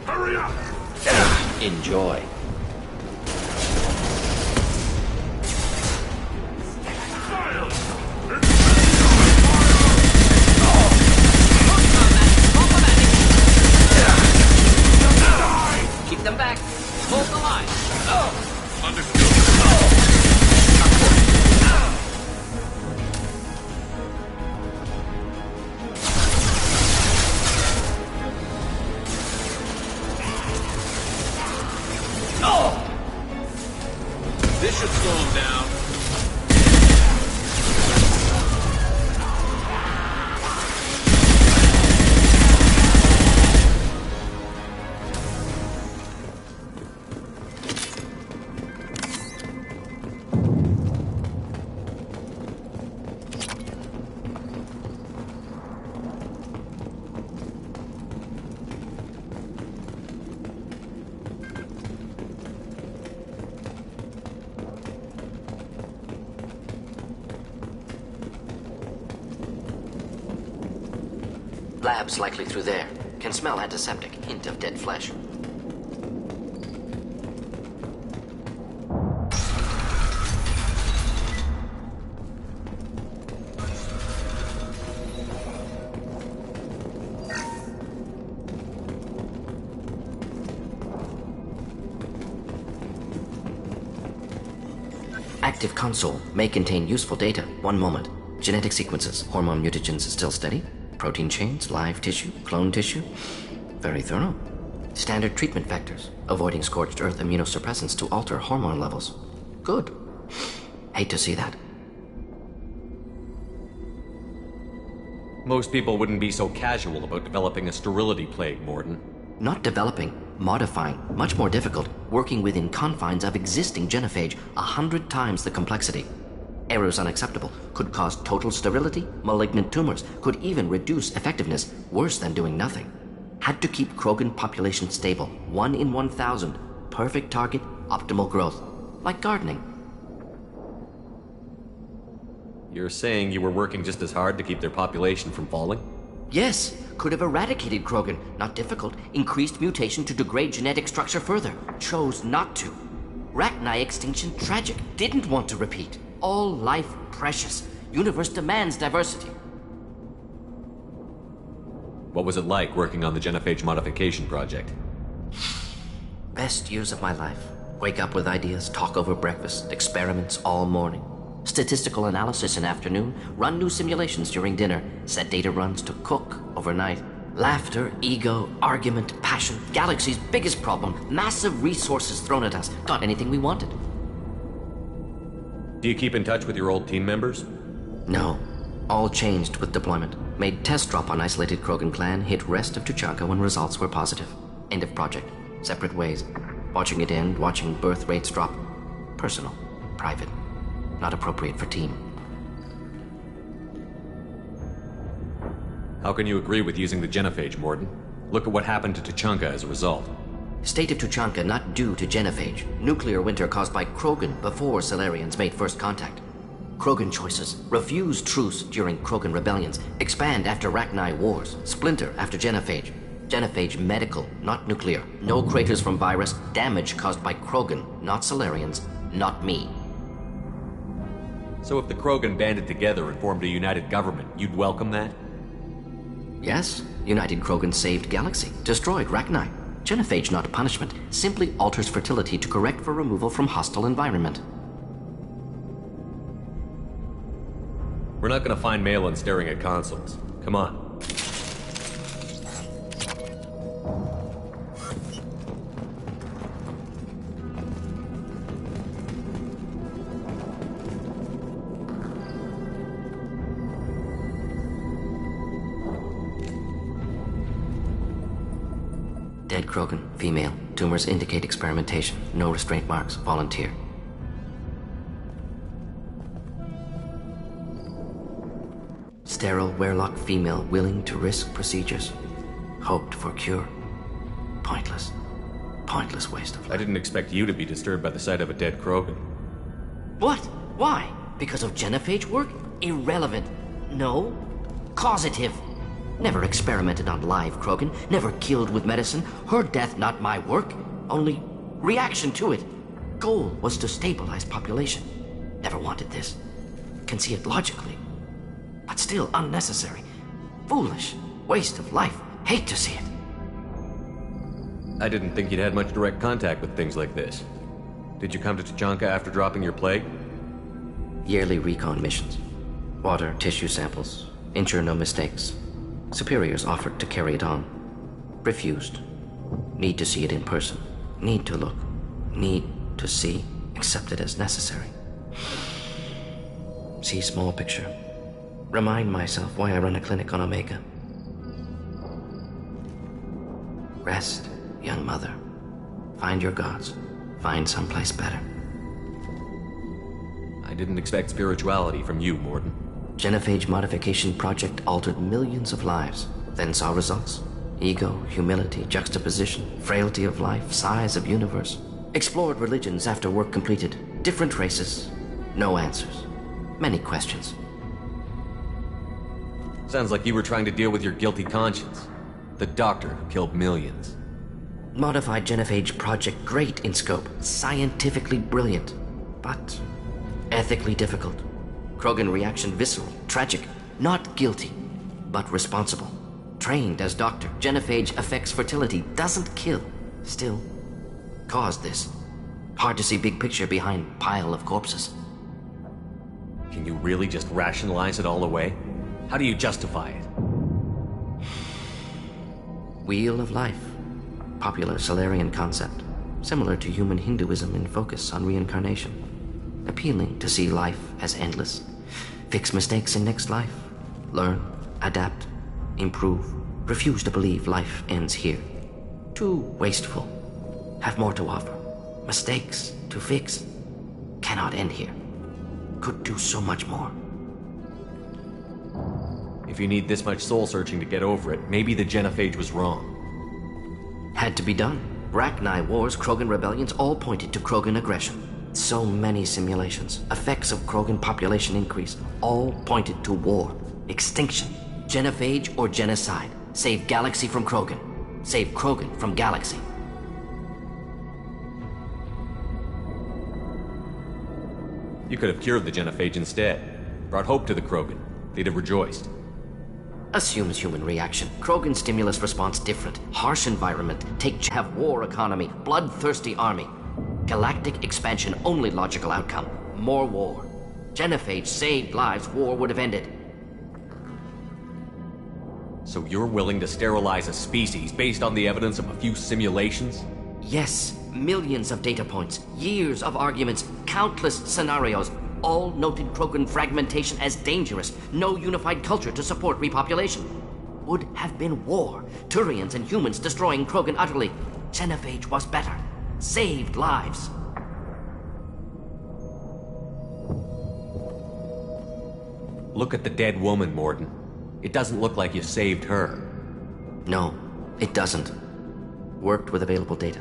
Hurry up! Enjoy. Keep them back. Hold the line. This should slow him down. Lab's likely through there. Can smell antiseptic. Hint of dead flesh. Active console may contain useful data. One moment. Genetic sequences. Hormone mutagens still steady. Protein chains, live tissue, clone tissue. Very thorough. Standard treatment vectors. Avoiding scorched earth immunosuppressants to alter hormone levels. Good. Hate to see that. Most people wouldn't be so casual about developing a sterility plague, Morden. Not developing, modifying, much more difficult, working within confines of existing genophage, 100 times the complexity. Errors unacceptable, could cause total sterility, malignant tumors, could even reduce effectiveness, worse than doing nothing. Had to keep Krogan population stable, 1 in 1,000, perfect target, optimal growth, like gardening. You're saying you were working just as hard to keep their population from falling? Yes, could have eradicated Krogan, not difficult, increased mutation to degrade genetic structure further, chose not to. Rachni extinction tragic, didn't want to repeat. All life precious. Universe demands diversity. What was it like working on the genophage modification project? Best years of my life. Wake up with ideas, talk over breakfast, experiments all morning. Statistical analysis in afternoon, run new simulations during dinner, set data runs to cook overnight. Laughter, ego, argument, passion, galaxy's biggest problem, massive resources thrown at us. Got anything we wanted. Do you keep in touch with your old team members? No. All changed with deployment. Made test drop on isolated Krogan clan, hit rest of Tuchanka when results were positive. End of project. Separate ways. Watching it end, watching birth rates drop. Personal. Private. Not appropriate for team. How can you agree with using the genophage, Morden? Look at what happened to Tuchanka as a result. State of Tuchanka not due to genophage. Nuclear winter caused by Krogan before Solarians made first contact. Krogan choices. Refuse truce during Krogan rebellions. Expand after Rachni wars. Splinter after Genophage. Genophage medical, not nuclear. No craters from virus. Damage caused by Krogan, not Solarians, not me. So if the Krogan banded together and formed a united government, you'd welcome that? Yes, United Krogan saved Galaxy, destroyed Rachni. Genophage, not punishment, simply alters fertility to correct for removal from hostile environment. We're not gonna find Malin staring at consoles. Come on. Dead Krogan, female. Tumors indicate experimentation. No restraint marks. Volunteer. Sterile, Werelock female, willing to risk procedures. Hoped for cure. Pointless. Pointless waste of life. I didn't expect you to be disturbed by the sight of a dead Krogan. What? Why? Because of Genophage work? Irrelevant. No. Causative. Never experimented on live Krogan. Never killed with medicine. Her death, not my work. Only reaction to it. Goal was to stabilize population. Never wanted this. Can see it logically. But still unnecessary. Foolish. Waste of life. Hate to see it. I didn't think you'd had much direct contact with things like this. Did you come to Tuchanka after dropping your plague? Yearly recon missions. Water, tissue samples. Ensure no mistakes. Superiors offered to carry it on. Refused. Need to see it in person. Need to look. Need to see. Accept it as necessary. See small picture. Remind myself why I run a clinic on Omega. Rest, young mother. Find your gods. Find someplace better. I didn't expect spirituality from you, Mordin. Genophage modification project altered millions of lives, then saw results. Ego, humility, juxtaposition, frailty of life, size of universe. Explored religions after work completed. Different races. No answers. Many questions. Sounds like you were trying to deal with your guilty conscience. The doctor who killed millions. Modified Genophage project great in scope. Scientifically brilliant. But ethically difficult. Krogan reaction visceral, tragic. Not guilty, but responsible. Trained as doctor, Genophage affects fertility, doesn't kill. Still, caused this. Hard to see big picture behind pile of corpses. Can you really just rationalize it all away? How do you justify it? Wheel of life. Popular Solarian concept. Similar to human Hinduism in focus on reincarnation. Appealing to see life as endless. Fix mistakes in next life. Learn, adapt, improve. Refuse to believe life ends here. Too wasteful. Have more to offer. Mistakes to fix. Cannot end here. Could do so much more. If you need this much soul-searching to get over it, maybe the Genophage was wrong. Had to be done. Rachni wars, Krogan rebellions, all pointed to Krogan aggression. So many simulations. Effects of Krogan population increase. All pointed to war. Extinction. Genophage or genocide. Save Galaxy from Krogan. Save Krogan from Galaxy. You could have cured the Genophage instead. Brought hope to the Krogan. They'd have rejoiced. Assumes human reaction. Krogan stimulus response different. Harsh environment. Have war economy. Bloodthirsty army. Galactic expansion only logical outcome. More war. Genophage saved lives, war would have ended. So you're willing to sterilize a species based on the evidence of a few simulations? Yes. Millions of data points. Years of arguments. Countless scenarios. All noted Krogan fragmentation as dangerous. No unified culture to support repopulation. Would have been war. Turians and humans destroying Krogan utterly. Genophage was better. Saved lives. Look at the dead woman, Mordin. It doesn't look like you saved her. No, it doesn't. Worked with available data.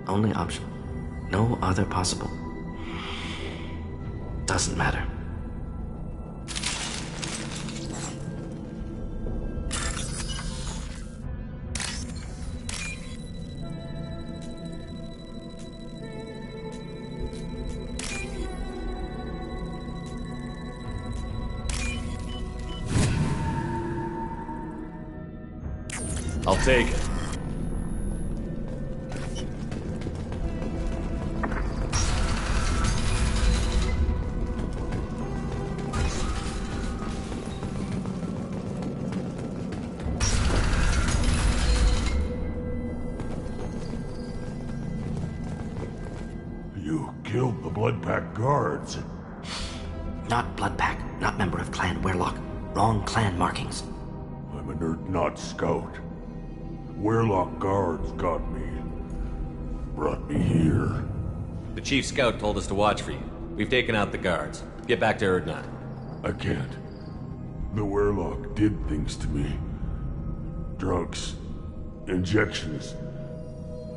Only option. No other possible. Doesn't matter. Take it. You killed the Blood Pack guards. Not Blood Pack, not member of Clan Werlock. Wrong clan markings. I'm an Urdnot scout. Werlock guards got me. Brought me here. The chief scout told us to watch for you. We've taken out the guards. Get back to Urdnot. I can't. The Werlock did things to me. Drugs. Injections.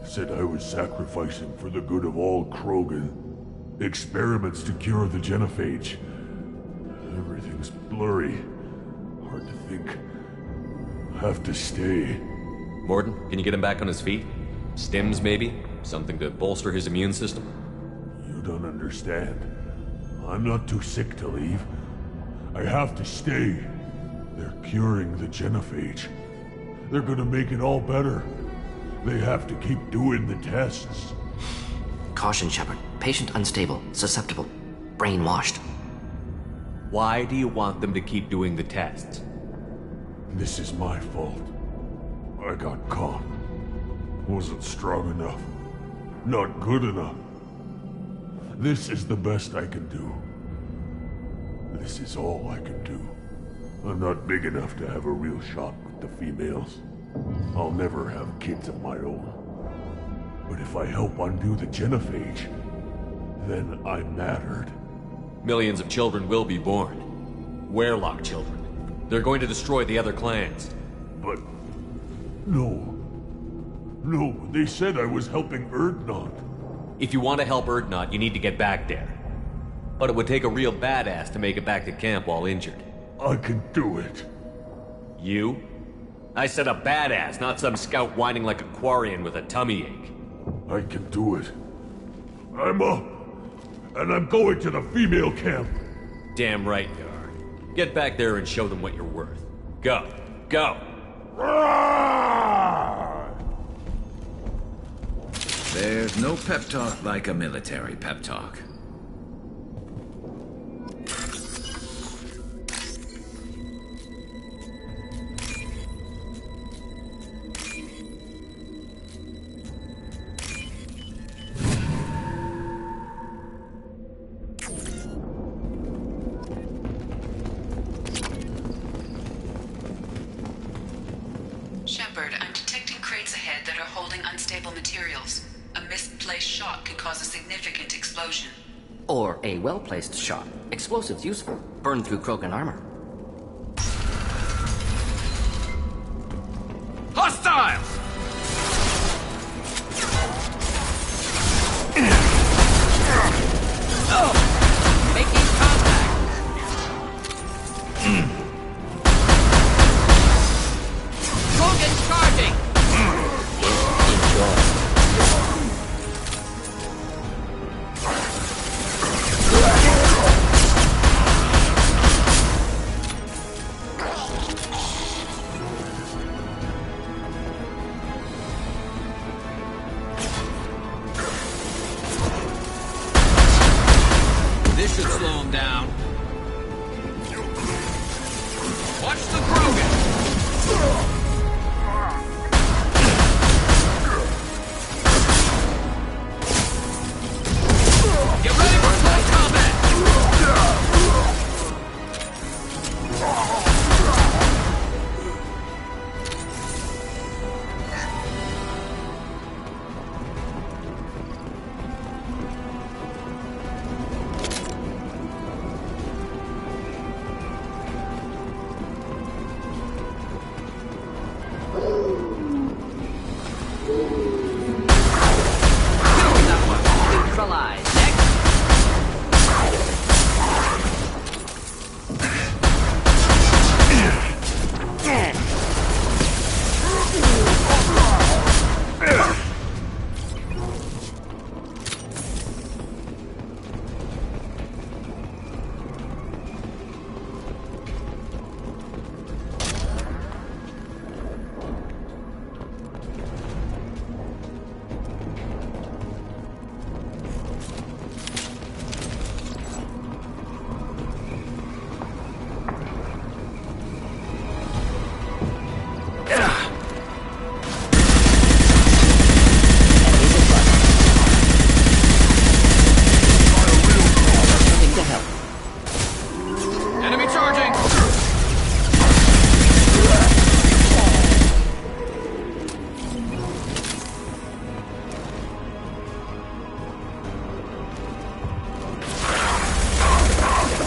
Said I was sacrificing for the good of all Krogan. Experiments to cure the genophage. Everything's blurry. Hard to think. Have to stay. Morden, can you get him back on his feet? Stims, maybe? Something to bolster his immune system? You don't understand. I'm not too sick to leave. I have to stay. They're curing the genophage. They're gonna make it all better. They have to keep doing the tests. Caution, Shepard. Patient unstable, susceptible, brainwashed. Why do you want them to keep doing the tests? This is my fault. I got caught. Wasn't strong enough. Not good enough. This is the best I can do. This is all I can do. I'm not big enough to have a real shot with the females. I'll never have kids of my own. But if I help undo the genophage, then I mattered. Millions of children will be born. Werlock children. They're going to destroy the other clans. But... no. No, they said I was helping Urdnot. If you want to help Urdnot, you need to get back there. But it would take a real badass to make it back to camp while injured. I can do it. You? I said a badass, not some scout whining like a Quarian with a tummy ache. I can do it. I'm up. And I'm going to the female camp. Damn right you are. Get back there and show them what you're worth. Go. Go! There's no pep talk like a military pep talk. Shepard, I'm detecting crates ahead that are holding unstable materials. A misplaced shot could cause a significant explosion. Or a well-placed shot. Explosives useful. Burn through Krogan armor. Hostiles! Making contact. Krogan charging. This should slow him down. Watch the Krogan! Get ready for close combat!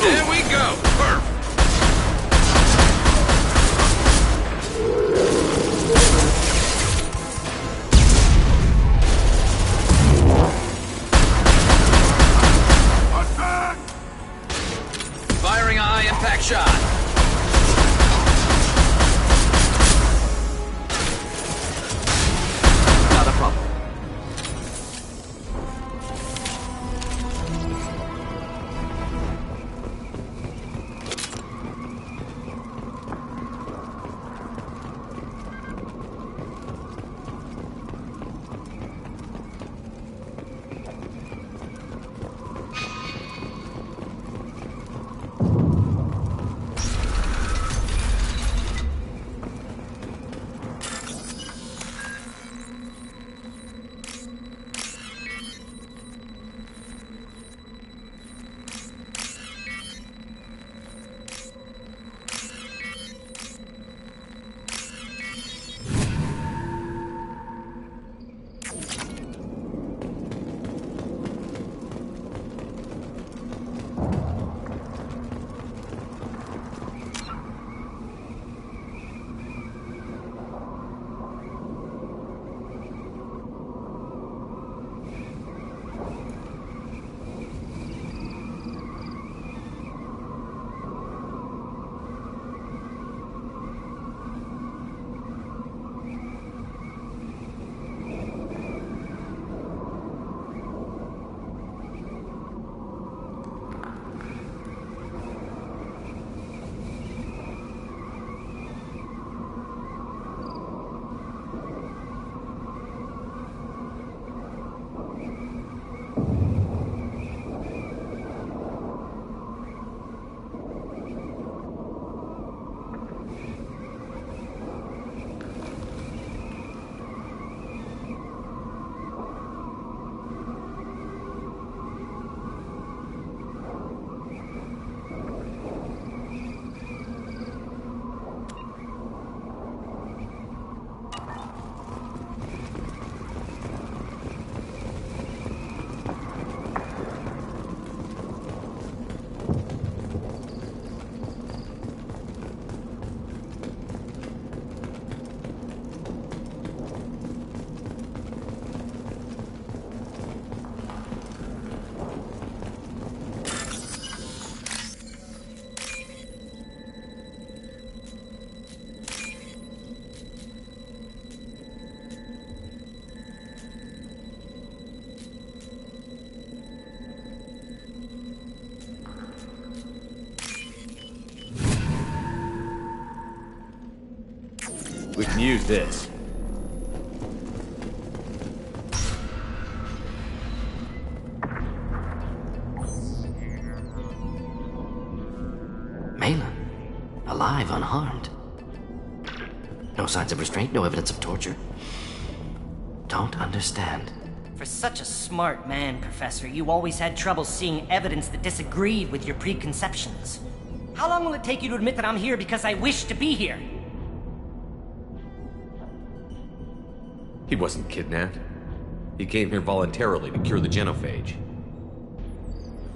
There we go! Perfect! Firing a high-impact shot! Not a problem. We can use this. Malin, alive, unharmed. No signs of restraint, no evidence of torture. Don't understand. For such a smart man, Professor, you always had trouble seeing evidence that disagreed with your preconceptions. How long will it take you to admit that I'm here because I wish to be here? He wasn't kidnapped. He came here voluntarily to cure the genophage.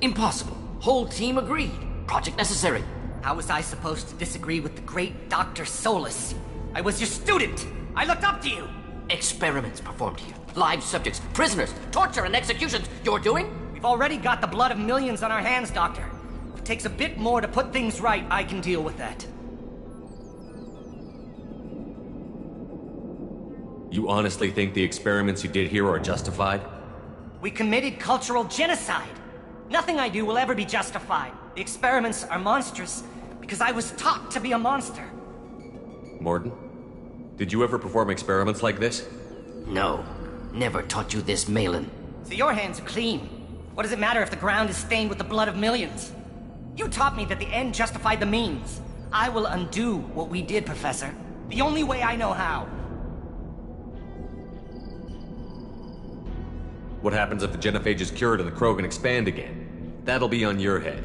Impossible. Whole team agreed. Project necessary. How was I supposed to disagree with the great Dr. Solus? I was your student! I looked up to you! Experiments performed here. Live subjects, prisoners, torture and executions. You're doing? We've already got the blood of millions on our hands, Doctor. If it takes a bit more to put things right, I can deal with that. You honestly think the experiments you did here are justified? We committed cultural genocide. Nothing I do will ever be justified. The experiments are monstrous because I was taught to be a monster. Morden, did you ever perform experiments like this? No. Never taught you this, Malin. So your hands are clean. What does it matter if the ground is stained with the blood of millions? You taught me that the end justified the means. I will undo what we did, Professor. The only way I know how. What happens if the genophage is cured and the Krogan expand again? That'll be on your head.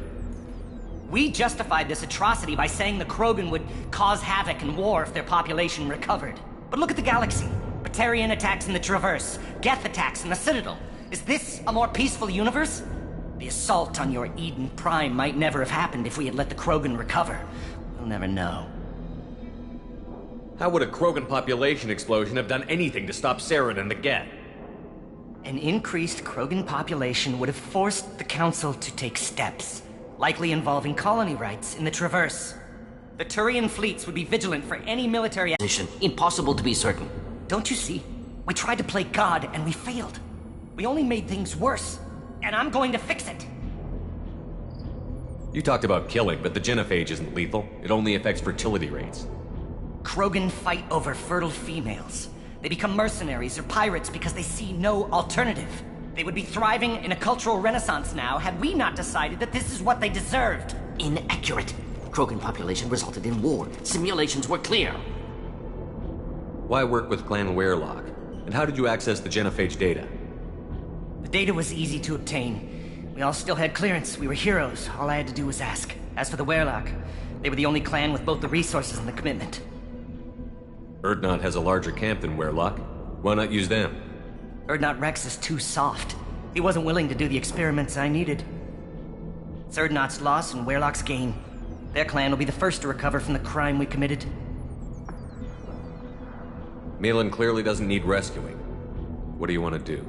We justified this atrocity by saying the Krogan would cause havoc and war if their population recovered. But look at the galaxy. Batarian attacks in the Traverse, Geth attacks in the Citadel. Is this a more peaceful universe? The assault on your Eden Prime might never have happened if we had let the Krogan recover. We'll never know. How would a Krogan population explosion have done anything to stop Saren and the Geth? An increased Krogan population would have forced the Council to take steps, likely involving colony rights in the Traverse. The Turian fleets would be vigilant for any military Position. Impossible to be certain. Don't you see? We tried to play God and we failed. We only made things worse, and I'm going to fix it. You talked about killing, but the genophage isn't lethal. It only affects fertility rates. Krogan fight over fertile females. They become mercenaries or pirates because they see no alternative. They would be thriving in a cultural renaissance now had we not decided that this is what they deserved. Inaccurate. Krogan population resulted in war. Simulations were clear. Why work with Clan Weirlock? And how did you access the genophage data? The data was easy to obtain. We all still had clearance. We were heroes. All I had to do was ask. As for the Weirlock, they were the only clan with both the resources and the commitment. Urdnot has a larger camp than Weirlock. Why not use them? Urdnot Rex is too soft. He wasn't willing to do the experiments I needed. It's Urdnot's loss and Weirlock's gain. Their clan will be the first to recover from the crime we committed. Malin clearly doesn't need rescuing. What do you want to do?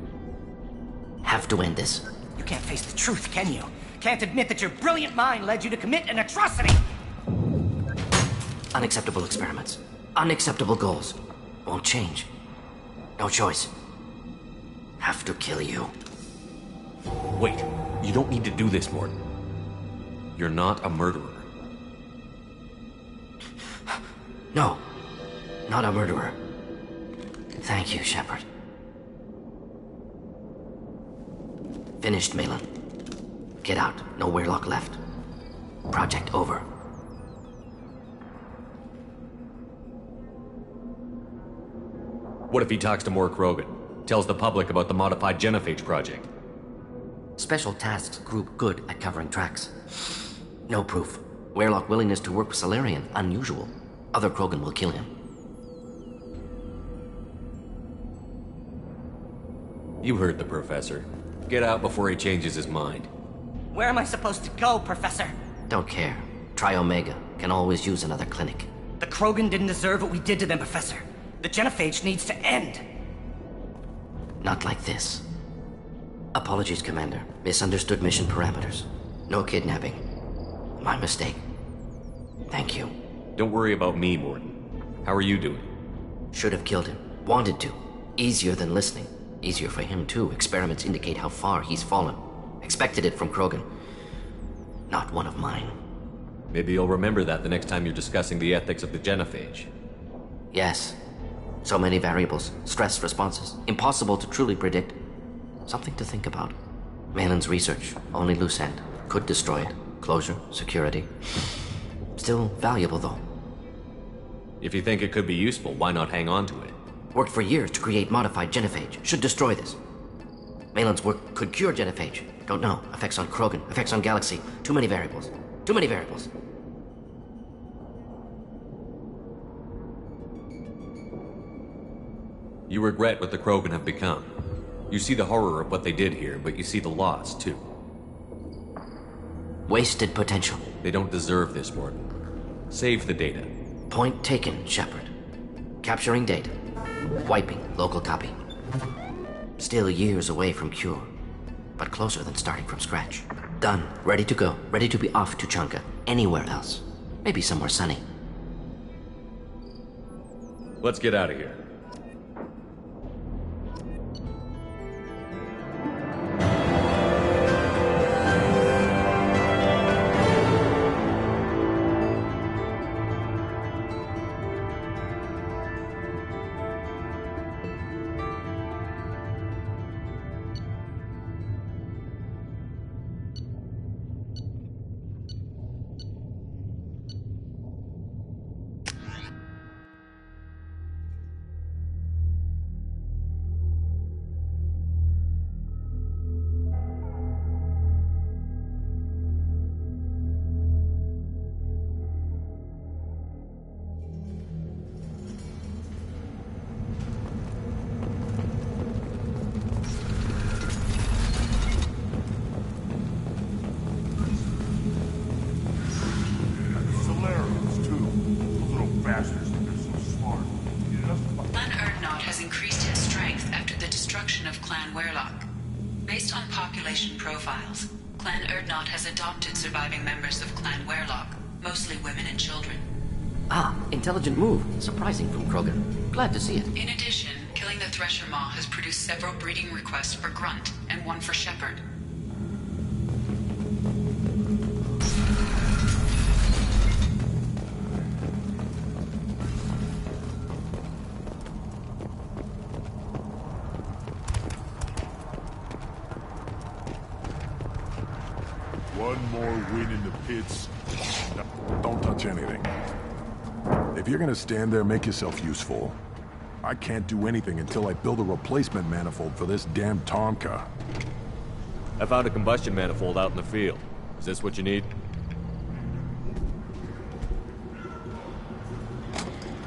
Have to end this. You can't face the truth, can you? Can't admit that your brilliant mind led you to commit an atrocity! Unacceptable experiments. Unacceptable goals. Won't change. No choice. Have to kill you. Wait, you don't need to do this, Morton. You're not a murderer. No. Not a murderer. Thank you, Shepard. Finished, Malin. Get out. No Weirlock left. Project over. What if he talks to more Krogan? Tells the public about the modified genophage project? Special Tasks Group good at covering tracks. No proof. Weirlock willingness to work with Salarian, unusual. Other Krogan will kill him. You heard the professor. Get out before he changes his mind. Where am I supposed to go, Professor? Don't care. Try Omega. Can always use another clinic. The Krogan didn't deserve what we did to them, Professor. The genophage needs to end. Not like this. Apologies, Commander. Misunderstood mission parameters. No kidnapping. My mistake. Thank you. Don't worry about me, Morton. How are you doing? Should have killed him. Wanted to. Easier than listening. Easier for him, too. Experiments indicate how far he's fallen. Expected it from Krogan. Not one of mine. Maybe you'll remember that the next time you're discussing the ethics of the genophage. Yes. So many variables. Stress responses. Impossible to truly predict. Something to think about. Malin's research. Only loose end. Could destroy it. Closure. Security. Still valuable, though. If you think it could be useful, why not hang on to it? Worked for years to create modified genophage. Should destroy this. Malin's work could cure genophage. Don't know. Effects on Krogan. Effects on Galaxy. Too many variables. Too many variables. You regret what the Krogan have become. You see the horror of what they did here, but you see the loss, too. Wasted potential. They don't deserve this, Morton. Save the data. Point taken, Shepard. Capturing data. Wiping local copy. Still years away from cure, but closer than starting from scratch. Done. Ready to go. Ready to be off to Chunka. Anywhere else. Maybe somewhere sunny. Let's get out of here. Based on population profiles, Clan Erdnot has adopted surviving members of Clan Werlock, mostly women and children. Ah, intelligent move. Surprising from Krogan. Glad to see it. In addition, killing the Thresher Maw has produced several breeding requests for Grunt and one for Shepherd. One more win in the pits. Don't touch anything. If you're gonna stand there, make yourself useful. I can't do anything until I build a replacement manifold for this damn Tonka. I found a combustion manifold out in the field. Is this what you need?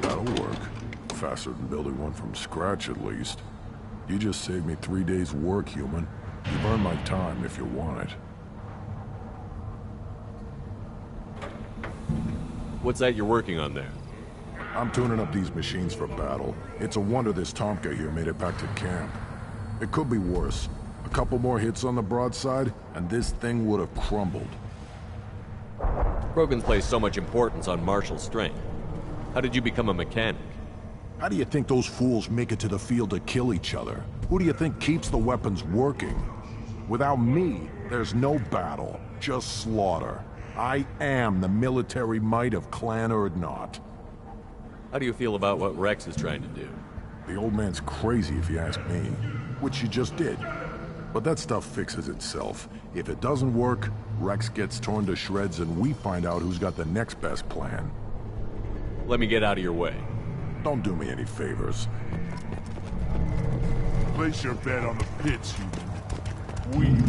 That'll work. Faster than building one from scratch, at least. You just saved me 3 days' work, human. You've earned my time if you want it. What's that you're working on there? I'm tuning up these machines for battle. It's a wonder this Tomka here made it back to camp. It could be worse. A couple more hits on the broadside, and this thing would have crumbled. Krogans place so much importance on martial strength. How did you become a mechanic? How do you think those fools make it to the field to kill each other? Who do you think keeps the weapons working? Without me, there's no battle, just slaughter. I am the military might of Clan Erdnot. How do you feel about what Rex is trying to do? The old man's crazy if you ask me, which you just did. But that stuff fixes itself. If it doesn't work, Rex gets torn to shreds and we find out who's got the next best plan. Let me get out of your way. Don't do me any favors. Place your bet on the pits, human.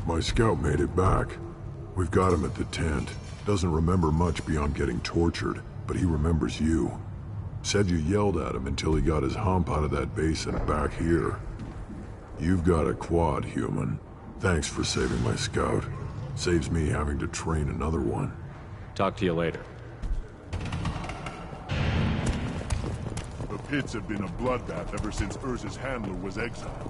My scout made it back. We've got him at the tent. Doesn't remember much beyond getting tortured, but he remembers you. Said you yelled at him until he got his hump out of that base and back here. You've got a quad, human. Thanks for saving my scout. Saves me having to train another one. Talk to you later. The pits have been a bloodbath ever since Urza's handler was exiled.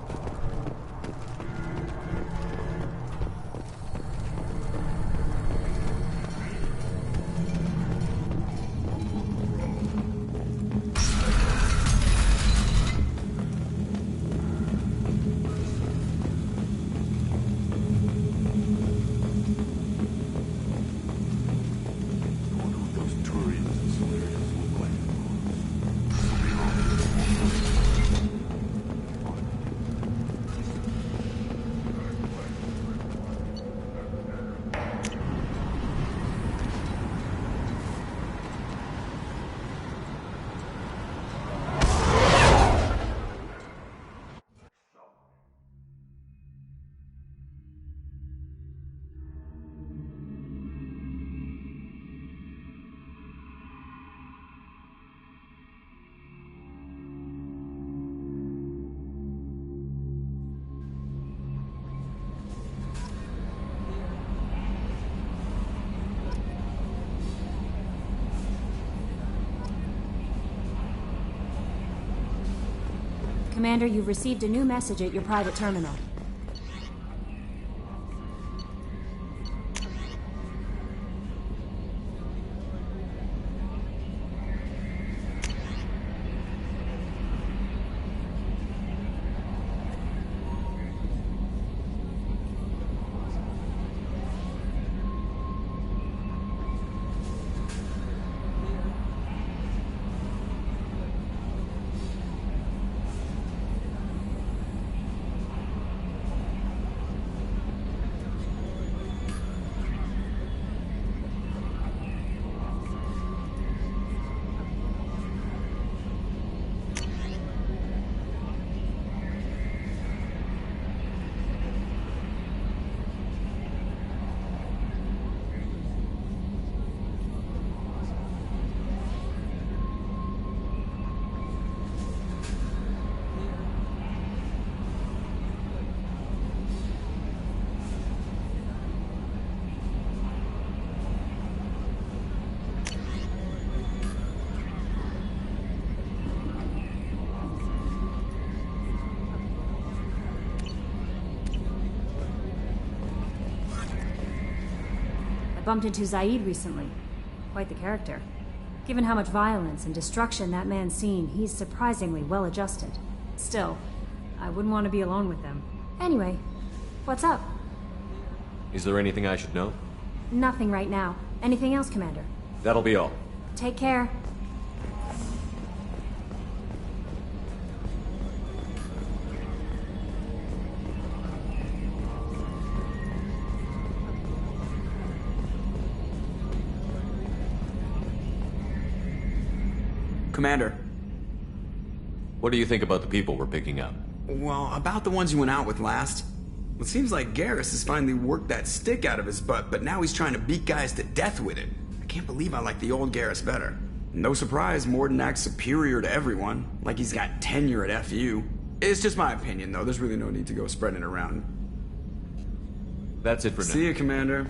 Commander, you've received a new message at your private terminal. bumped into Zaid recently. Quite the character. Given how much violence and destruction that man's seen, he's surprisingly well-adjusted. Still, I wouldn't want to be alone with them. Anyway, what's up? Is there anything I should know? Nothing right now. Anything else, Commander? That'll be all. Take care. Commander. What do you think about the people we're picking up? Well, about the ones you went out with last. It seems like Garrus has finally worked that stick out of his butt, but now he's trying to beat guys to death with it. I can't believe I like the old Garrus better. No surprise, Morden acts superior to everyone, like he's got tenure at FU. It's just my opinion, though. There's really no need to go spreading it around. That's it for now. See you, Commander.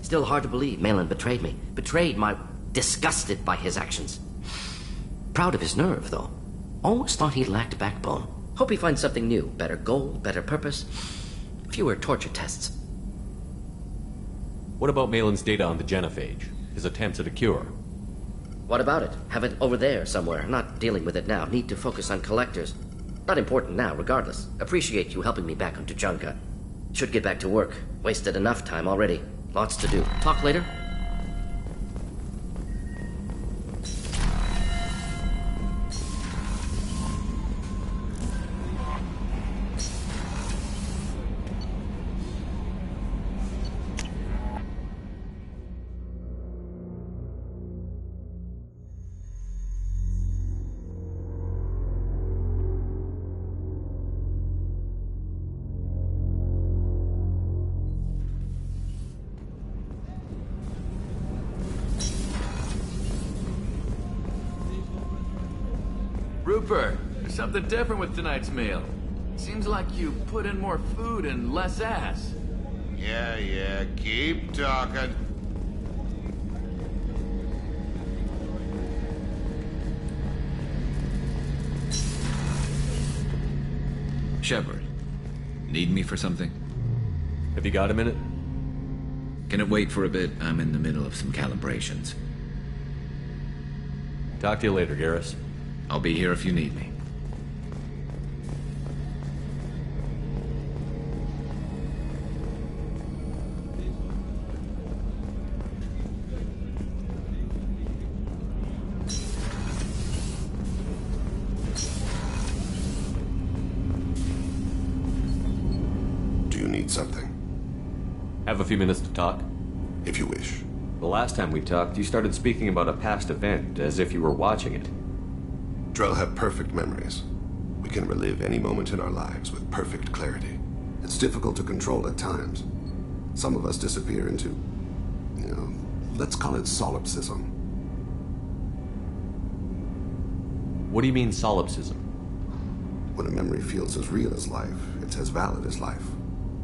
Still hard to believe Malin betrayed me. Betrayed my... disgusted by his actions. Proud of his nerve, though. Always thought he lacked backbone. Hope he finds something new. Better goal, better purpose. Fewer torture tests. What about Malin's data on the genophage? His attempts at a cure? What about it? Have it over there somewhere. Not dealing with it now. Need to focus on collectors. Not important now, regardless. Appreciate you helping me back on Tuchanka. Should get back to work. Wasted enough time already. Lots to do. Talk later? Rupert, there's something different with tonight's meal. Seems like you put in more food and less ass. Yeah, keep talking. Shepard, need me for something? Have you got a minute? Can it wait for a bit? I'm in the middle of some calibrations. Talk to you later, Garrus. I'll be here if you need me. Do you need something? Have a few minutes to talk? If you wish. The last time we talked, you started speaking about a past event, as if you were watching it. Drell have perfect memories. We can relive any moment in our lives with perfect clarity. It's difficult to control at times. Some of us disappear into, you, let's call it solipsism. What do you mean, solipsism? When a memory feels as real as life, it's as valid as life.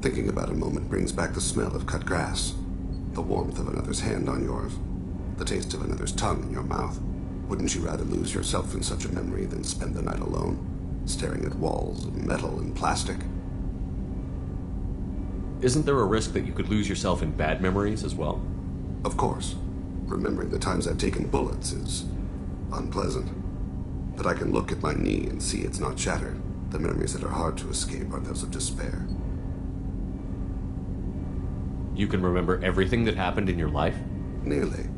Thinking about a moment brings back the smell of cut grass, the warmth of another's hand on yours, the taste of another's tongue in your mouth. Wouldn't you rather lose yourself in such a memory than spend the night alone, staring at walls of metal and plastic? Isn't there a risk that you could lose yourself in bad memories as well? Of course. Remembering the times I've taken bullets is unpleasant. But I can look at my knee and see it's not shattered. The memories that are hard to escape are those of despair. You can remember everything that happened in your life? Nearly.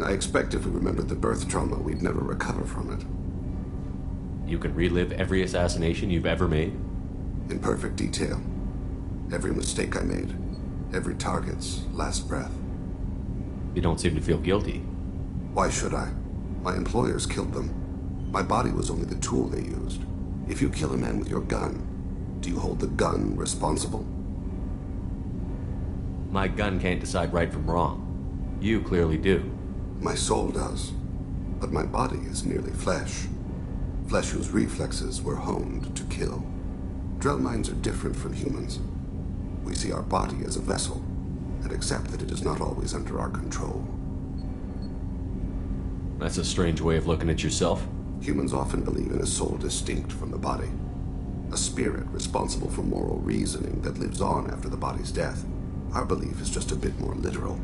I expect if we remembered the birth trauma, we'd never recover from it. You can relive every assassination you've ever made? In perfect detail. Every mistake I made. Every target's last breath. You don't seem to feel guilty. Why should I? My employers killed them. My body was only the tool they used. If you kill a man with your gun, do you hold the gun responsible? My gun can't decide right from wrong. You clearly do. My soul does. But my body is merely flesh. Flesh whose reflexes were honed to kill. Drell minds are different from humans. We see our body as a vessel, and accept that it is not always under our control. That's a strange way of looking at yourself. Humans often believe in a soul distinct from the body. A spirit responsible for moral reasoning that lives on after the body's death. Our belief is just a bit more literal.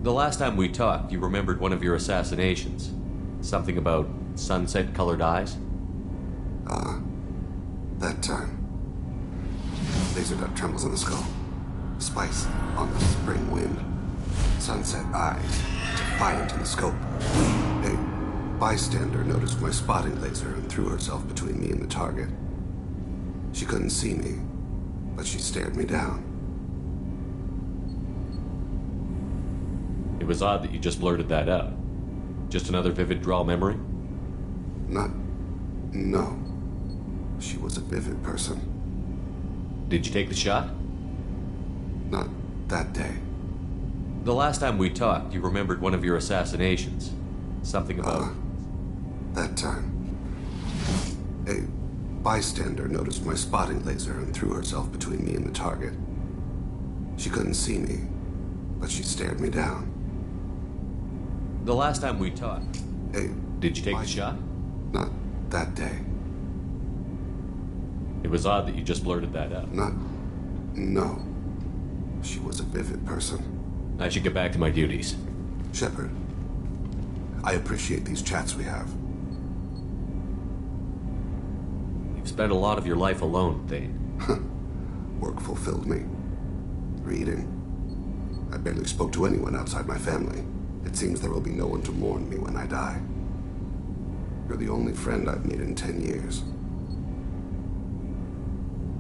The last time we talked, you remembered one of your assassinations. Something about sunset-colored eyes? That time. Laser dot trembles in the skull. Spice on the spring wind. Sunset eyes, defiant in the scope. A bystander noticed my spotting laser and threw herself between me and the target. She couldn't see me, but she stared me down. It was odd that you just blurted that out. Just another vivid draw memory? No. She was a vivid person. Did you take the shot? Not that day. The last time we talked, you remembered one of your assassinations. Something about... That time. A bystander noticed my spotting laser and threw herself between me and the target. She couldn't see me, but she stared me down. The last time we talked... Did you take the shot? Not that day. It was odd that you just blurted that out. No. She was a vivid person. I should get back to my duties. Shepard, I appreciate these chats we have. You've spent a lot of your life alone, Thane. Work fulfilled me. Reading. I barely spoke to anyone outside my family. It seems there will be no one to mourn me when I die. You're the only friend I've made in 10 years.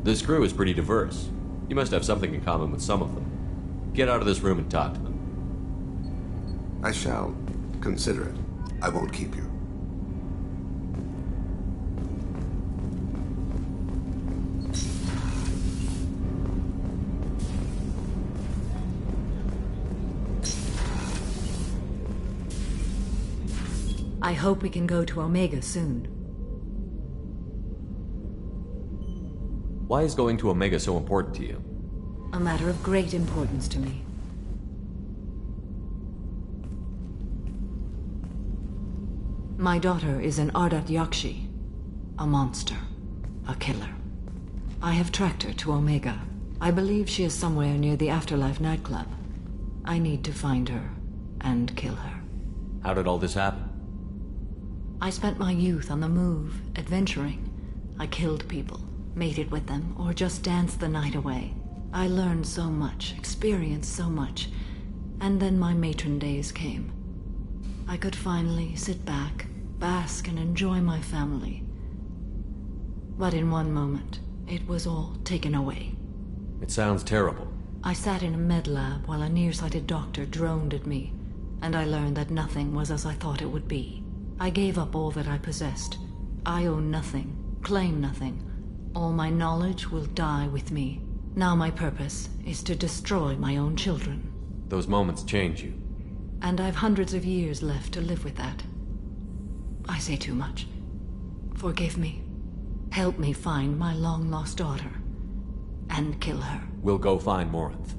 This crew is pretty diverse. You must have something in common with some of them. Get out of this room and talk to them. I shall consider it. I won't keep you. I hope we can go to Omega soon. Why is going to Omega so important to you? A matter of great importance to me. My daughter is an Ardat Yakshi, a monster, a killer. I have tracked her to Omega. I believe she is somewhere near the Afterlife nightclub. I need to find her and kill her. How did all this happen? I spent my youth on the move, adventuring. I killed people, mated with them, or just danced the night away. I learned so much, experienced so much, and then my matron days came. I could finally sit back, bask, and enjoy my family. But in one moment, it was all taken away. It sounds terrible. I sat in a med lab while a nearsighted doctor droned at me, and I learned that nothing was as I thought it would be. I gave up all that I possessed. I own nothing, claim nothing. All my knowledge will die with me. Now my purpose is to destroy my own children. Those moments change you. And I've hundreds of years left to live with that. I say too much. Forgive me. Help me find my long-lost daughter. And kill her. We'll go find Morinth.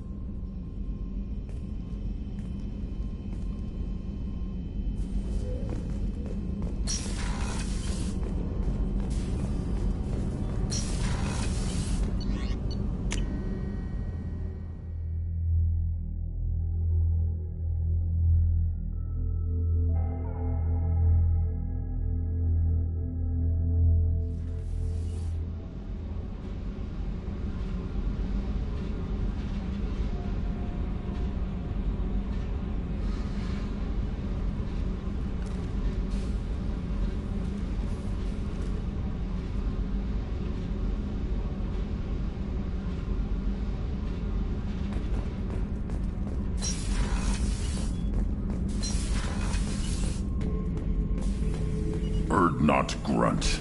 Urdnot grunt.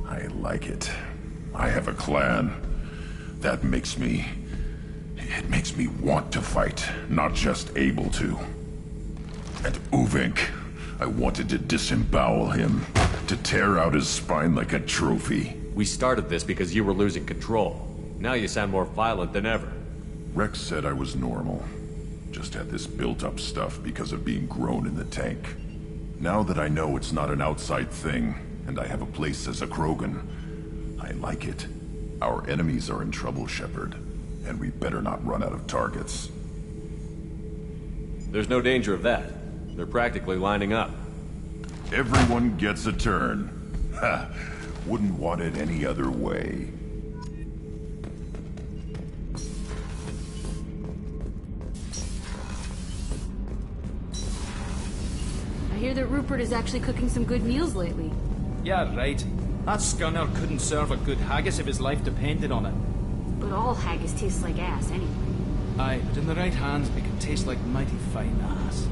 I like it. I have a clan. That makes me... It makes me want to fight, not just able to. And Uvink, I wanted to disembowel him, to tear out his spine like a trophy. We started this because you were losing control. Now you sound more violent than ever. Rex said I was normal. Just had this built-up stuff because of being grown in the tank. Now that I know it's not an outside thing, and I have a place as a Krogan, I like it. Our enemies are in trouble, Shepard, and we better not run out of targets. There's no danger of that. They're practically lining up. Everyone gets a turn. Ha! Wouldn't want it any other way. I hear that Rupert is actually cooking some good meals lately. Yeah, right. That scunner couldn't serve a good haggis if his life depended on it. But all haggis tastes like ass anyway. Aye, but in the right hands, it can taste like mighty fine ass.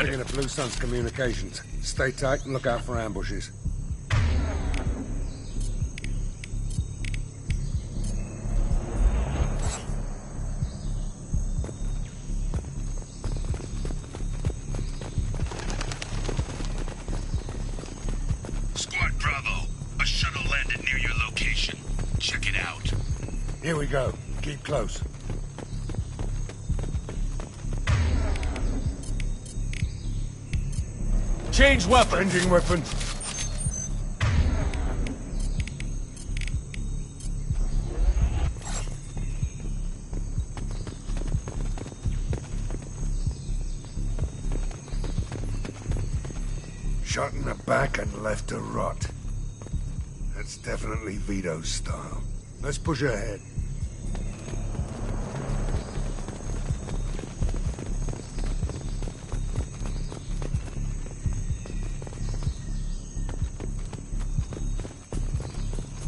Affirmative. Taking the Blue Sun's communications. Stay tight and look out for ambushes. Squad Bravo, a shuttle landed near your location. Check it out. Here we go. Keep close. Change weapon. Changing weapons. Shot in the back and left to rot. That's definitely Vito's style. Let's push ahead.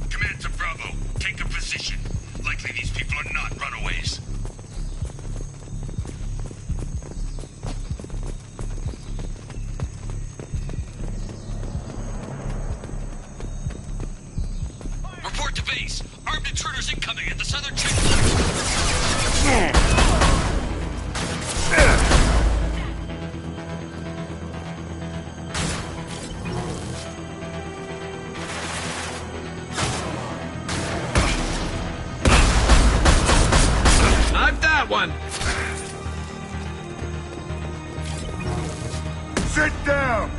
Command to Bravo, take a position. Likely these people are not runaways. Report to base. Armed intruders incoming at the southern checkpoint. Knock that one! Sit down!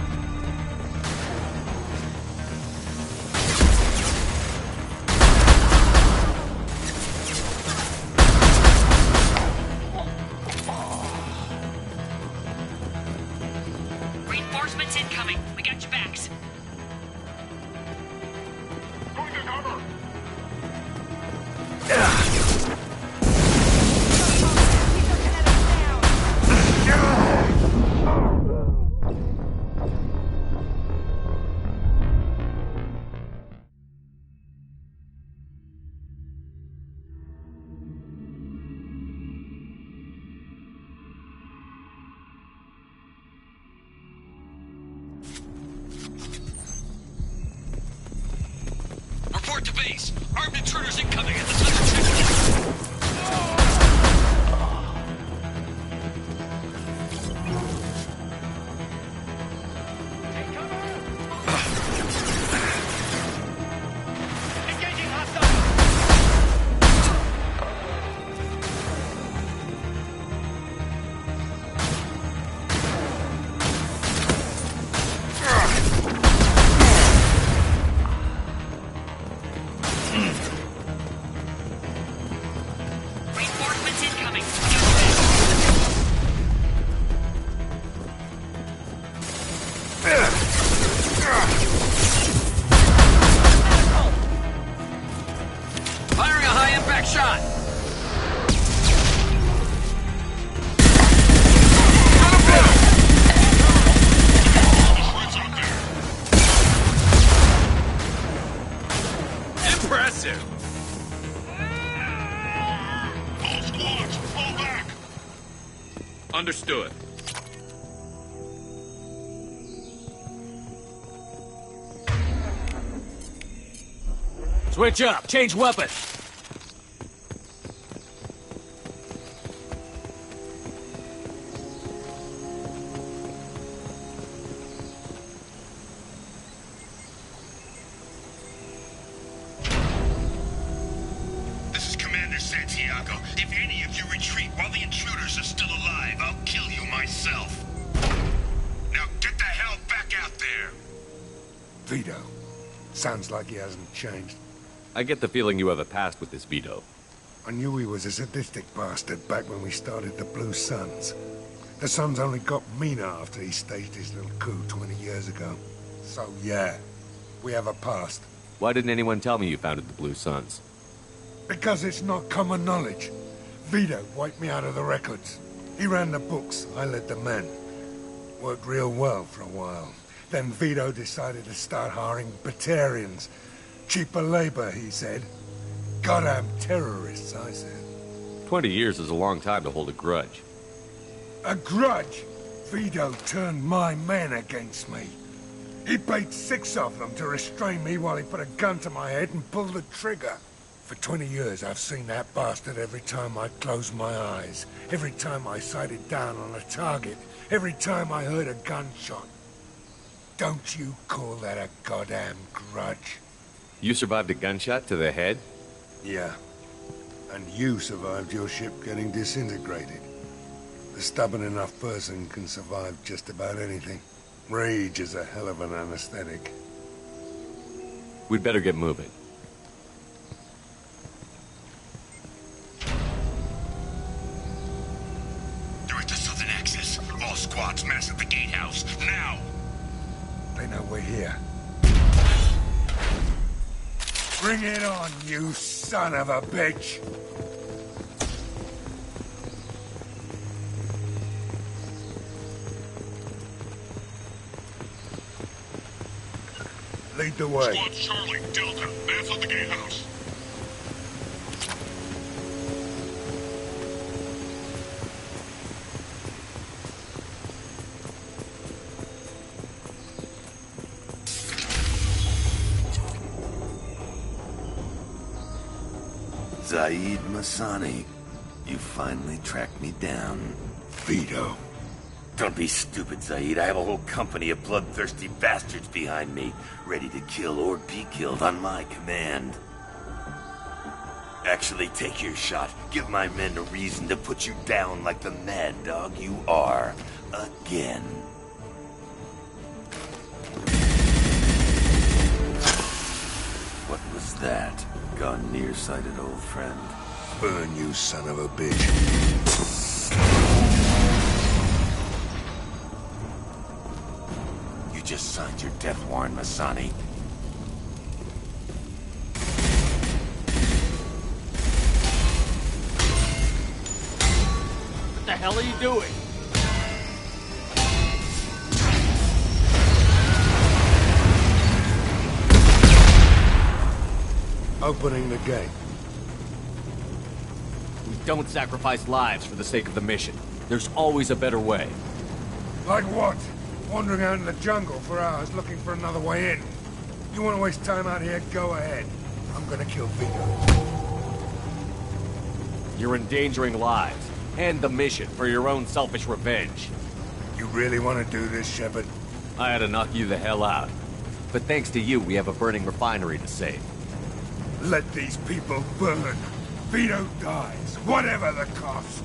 Reinforcements incoming. We got your backs. Report to base. Armed intruders incoming at the southern checkpoint. Engaging hostile. Reinforcements incoming. Firing a high-impact shot! Impressive! All squads, fall back. Understood. Switch up. Change weapon. This is Commander Santiago. If any of you retreat while the intruders are still alive, I'll kill you myself. Now get the hell back out there. Vito. Sounds like he hasn't changed. I get the feeling you have a past with this Vito. I knew he was a sadistic bastard back when we started the Blue Suns. The Suns only got meaner after he staged his little coup 20 years ago. So yeah, we have a past. Why didn't anyone tell me you founded the Blue Suns? Because it's not common knowledge. Vito wiped me out of the records. He ran the books, I led the men. Worked real well for a while. Then Vito decided to start hiring Batarians. Cheaper labor, he said. Goddamn terrorists, I said. 20 years is a long time to hold a grudge. A grudge? Vito turned my men against me. He paid 6 of them to restrain me while he put a gun to my head and pulled the trigger. For 20 years, I've seen that bastard every time I closed my eyes, every time I sighted down on a target, every time I heard a gunshot. Don't you call that a goddamn grudge? You survived a gunshot to the head? Yeah. And you survived your ship getting disintegrated. A stubborn enough person can survive just about anything. Rage is a hell of an anesthetic. We'd better get moving. Direct to Southern Access. All squads mass at the gatehouse. Now! They know we're here. Bring it on, you son of a bitch! Lead the way. Squad Charlie, Delta, mass at the gatehouse. Zaid Masani, you finally tracked me down. Vito. Don't be stupid, Zaid. I have a whole company of bloodthirsty bastards behind me, ready to kill or be killed on my command. Actually, take your shot. Give my men a reason to put you down like the mad dog you are. Again. What was that? Gone nearsighted, old friend. Burn, you son of a bitch. You just signed your death warrant, Masani. What the hell are you doing? Opening the gate. We don't sacrifice lives for the sake of the mission. There's always a better way. Like what? Wandering out in the jungle for hours looking for another way in. You want to waste time out here? Go ahead. I'm gonna kill Vito. You're endangering lives, and the mission for your own selfish revenge. You really want to do this, Shepard? I had to knock you the hell out. But thanks to you, we have a burning refinery to save. Let these people burn. Vito dies, whatever the cost.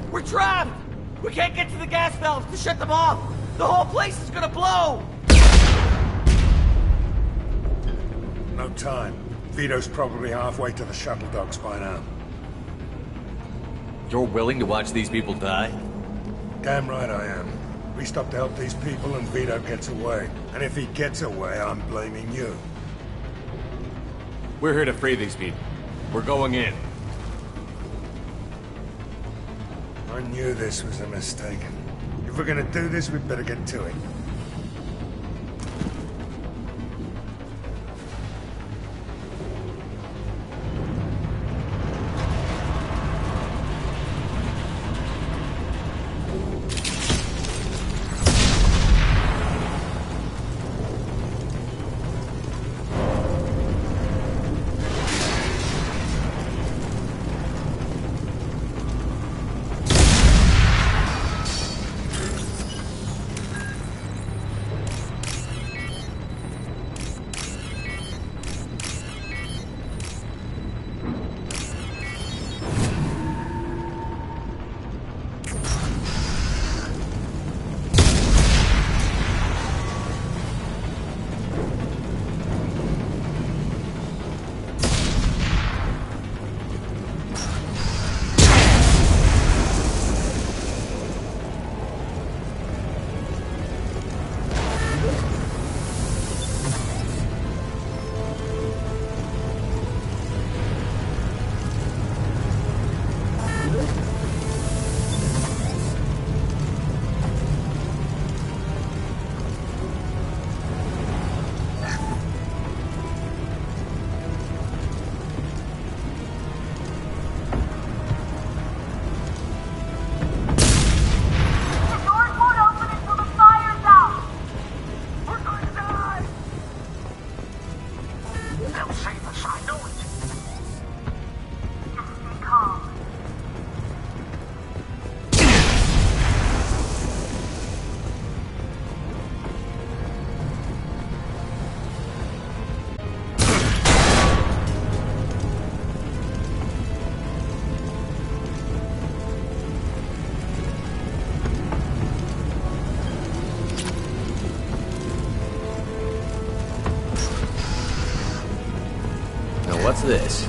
We're trapped! We can't get to the gas valves to shut them off! The whole place is gonna blow! No time. Vito's probably halfway to the shuttle docks by now. You're willing to watch these people die? Damn right I am. We stop to help these people and Vito gets away. And if he gets away, I'm blaming you. We're here to free these people. We're going in. I knew this was a mistake. If we're gonna do this, we'd better get to it. They'll save us, I know it. Stay calm. What's this?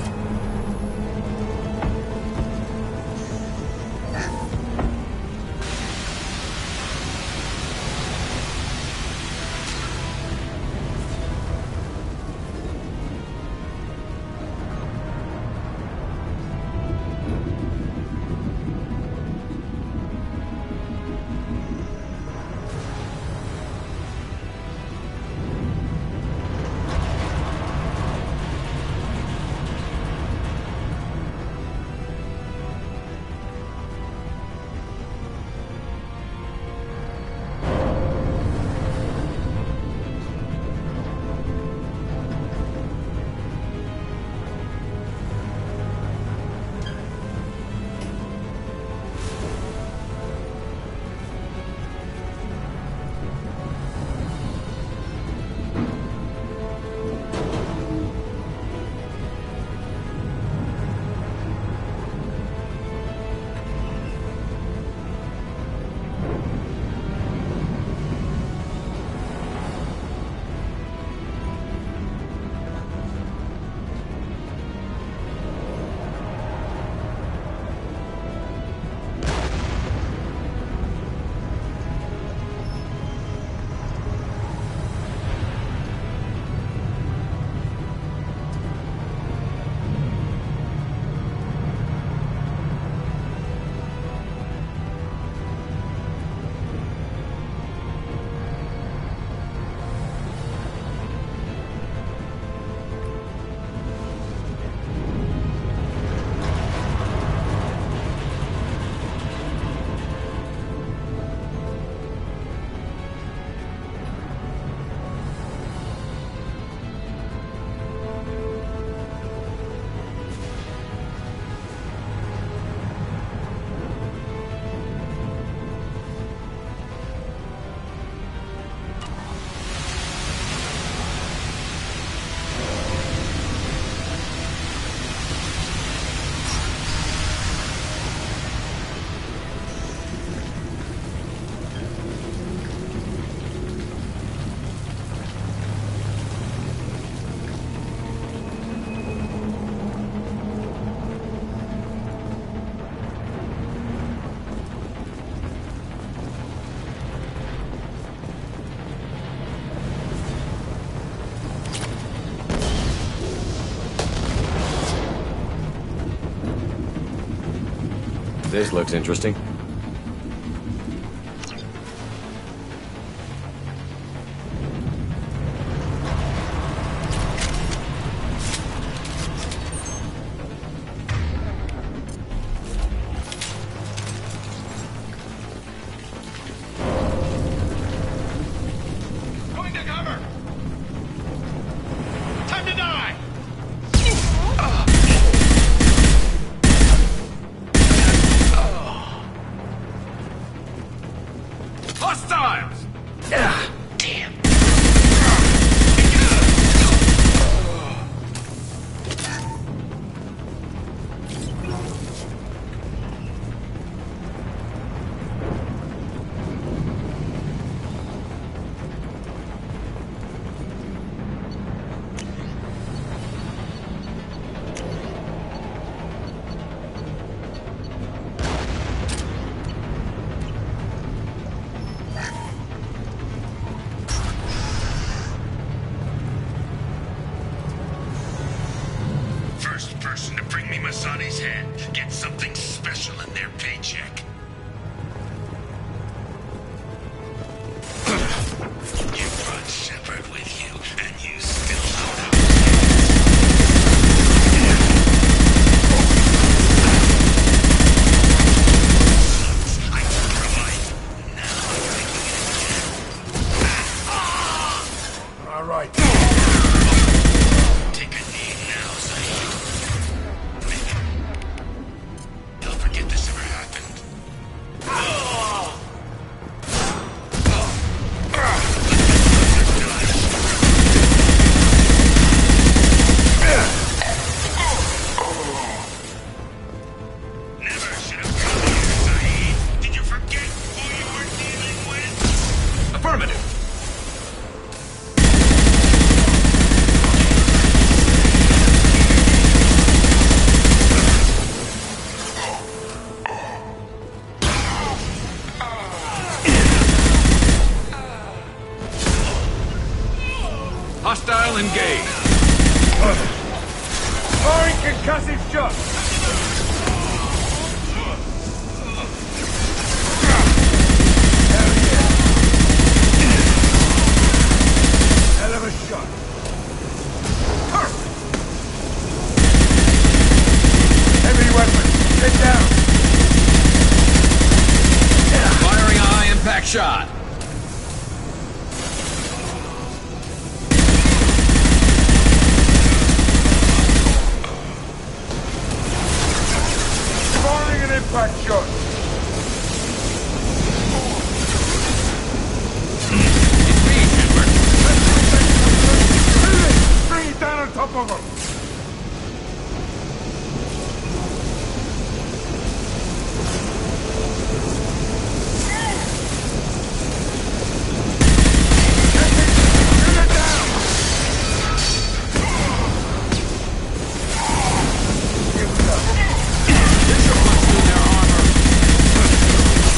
This looks interesting. Going to cover! Time to die! Hostiles! Damn. First person to bring me Masani's head gets something special in their paycheck. You brought Shepard with you, and you still know how I took her life. Now I'm taking it again. All right. Take a Firing concussive shot! Hell of a shot. Perfect! Heavy weapon, get down! Firing a high-impact shot. Firing an impact shot! Bring it down on top of him!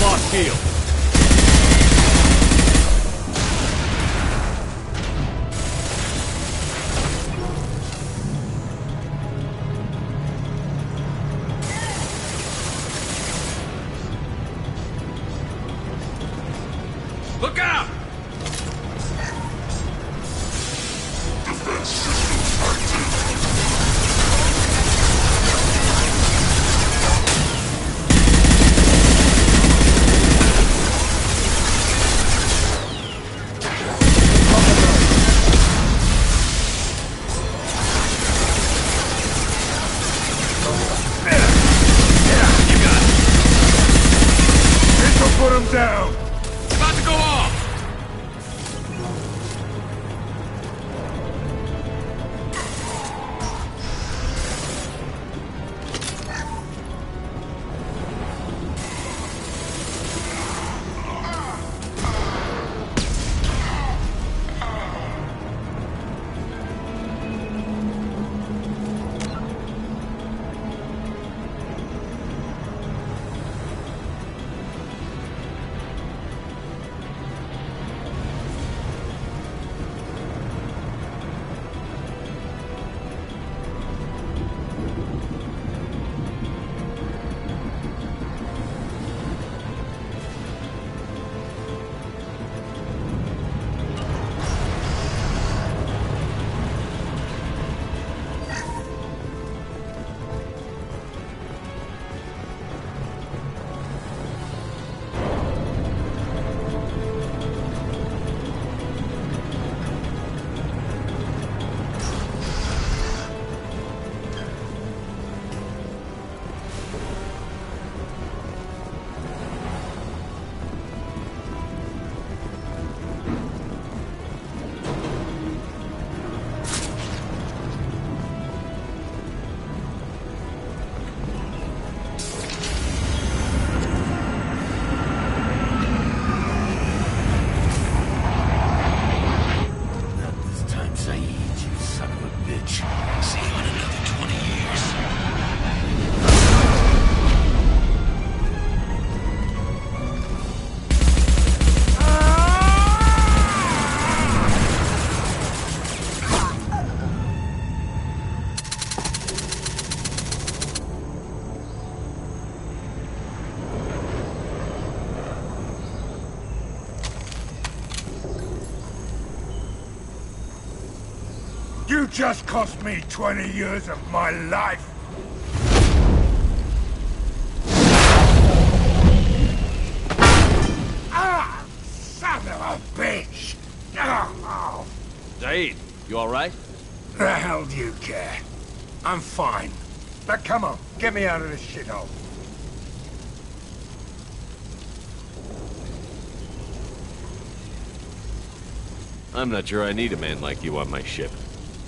Lost field. Look out! This'll put him down! About to go off! You just cost me 20 years of my life! Ah! Son of a bitch! Oh. Zaid, you alright? The hell do you care? I'm fine. Now come on, get me out of this shithole. I'm not sure I need a man like you on my ship.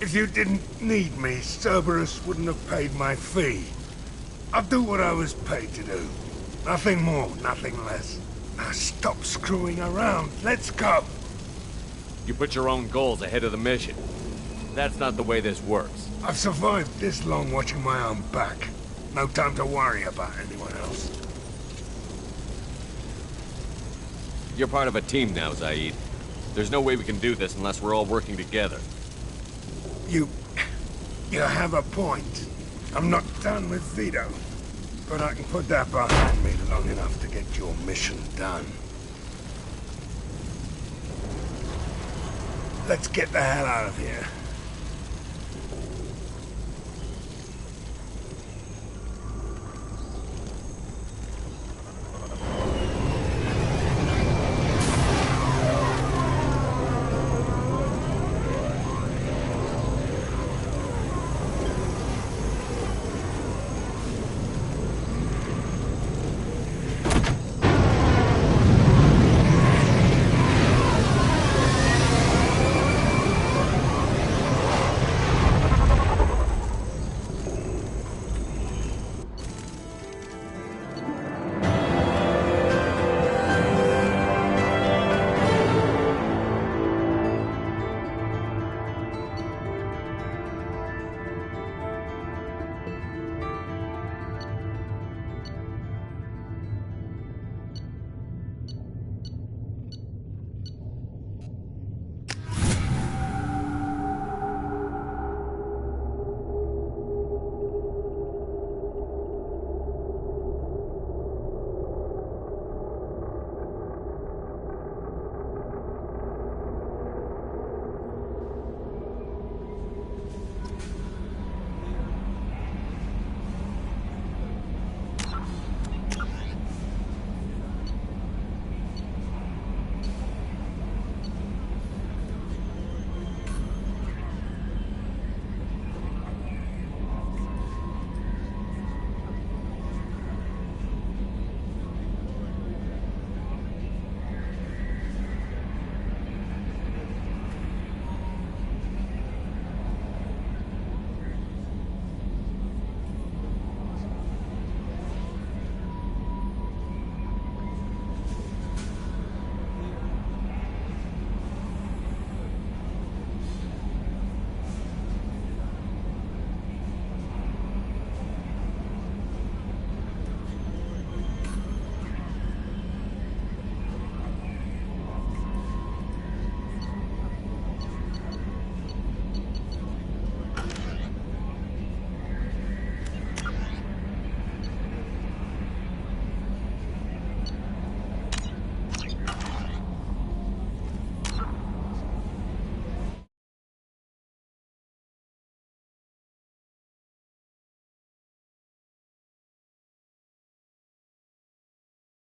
If you didn't need me, Cerberus wouldn't have paid my fee. I'll do what I was paid to do. Nothing more, nothing less. Now stop screwing around. Let's go. You put your own goals ahead of the mission. That's not the way this works. I've survived this long watching my own back. No time to worry about anyone else. You're part of a team now, Zaid. There's no way we can do this unless we're all working together. You have a point. I'm not done with Vito. But I can put that behind me long enough to get your mission done. Let's get the hell out of here.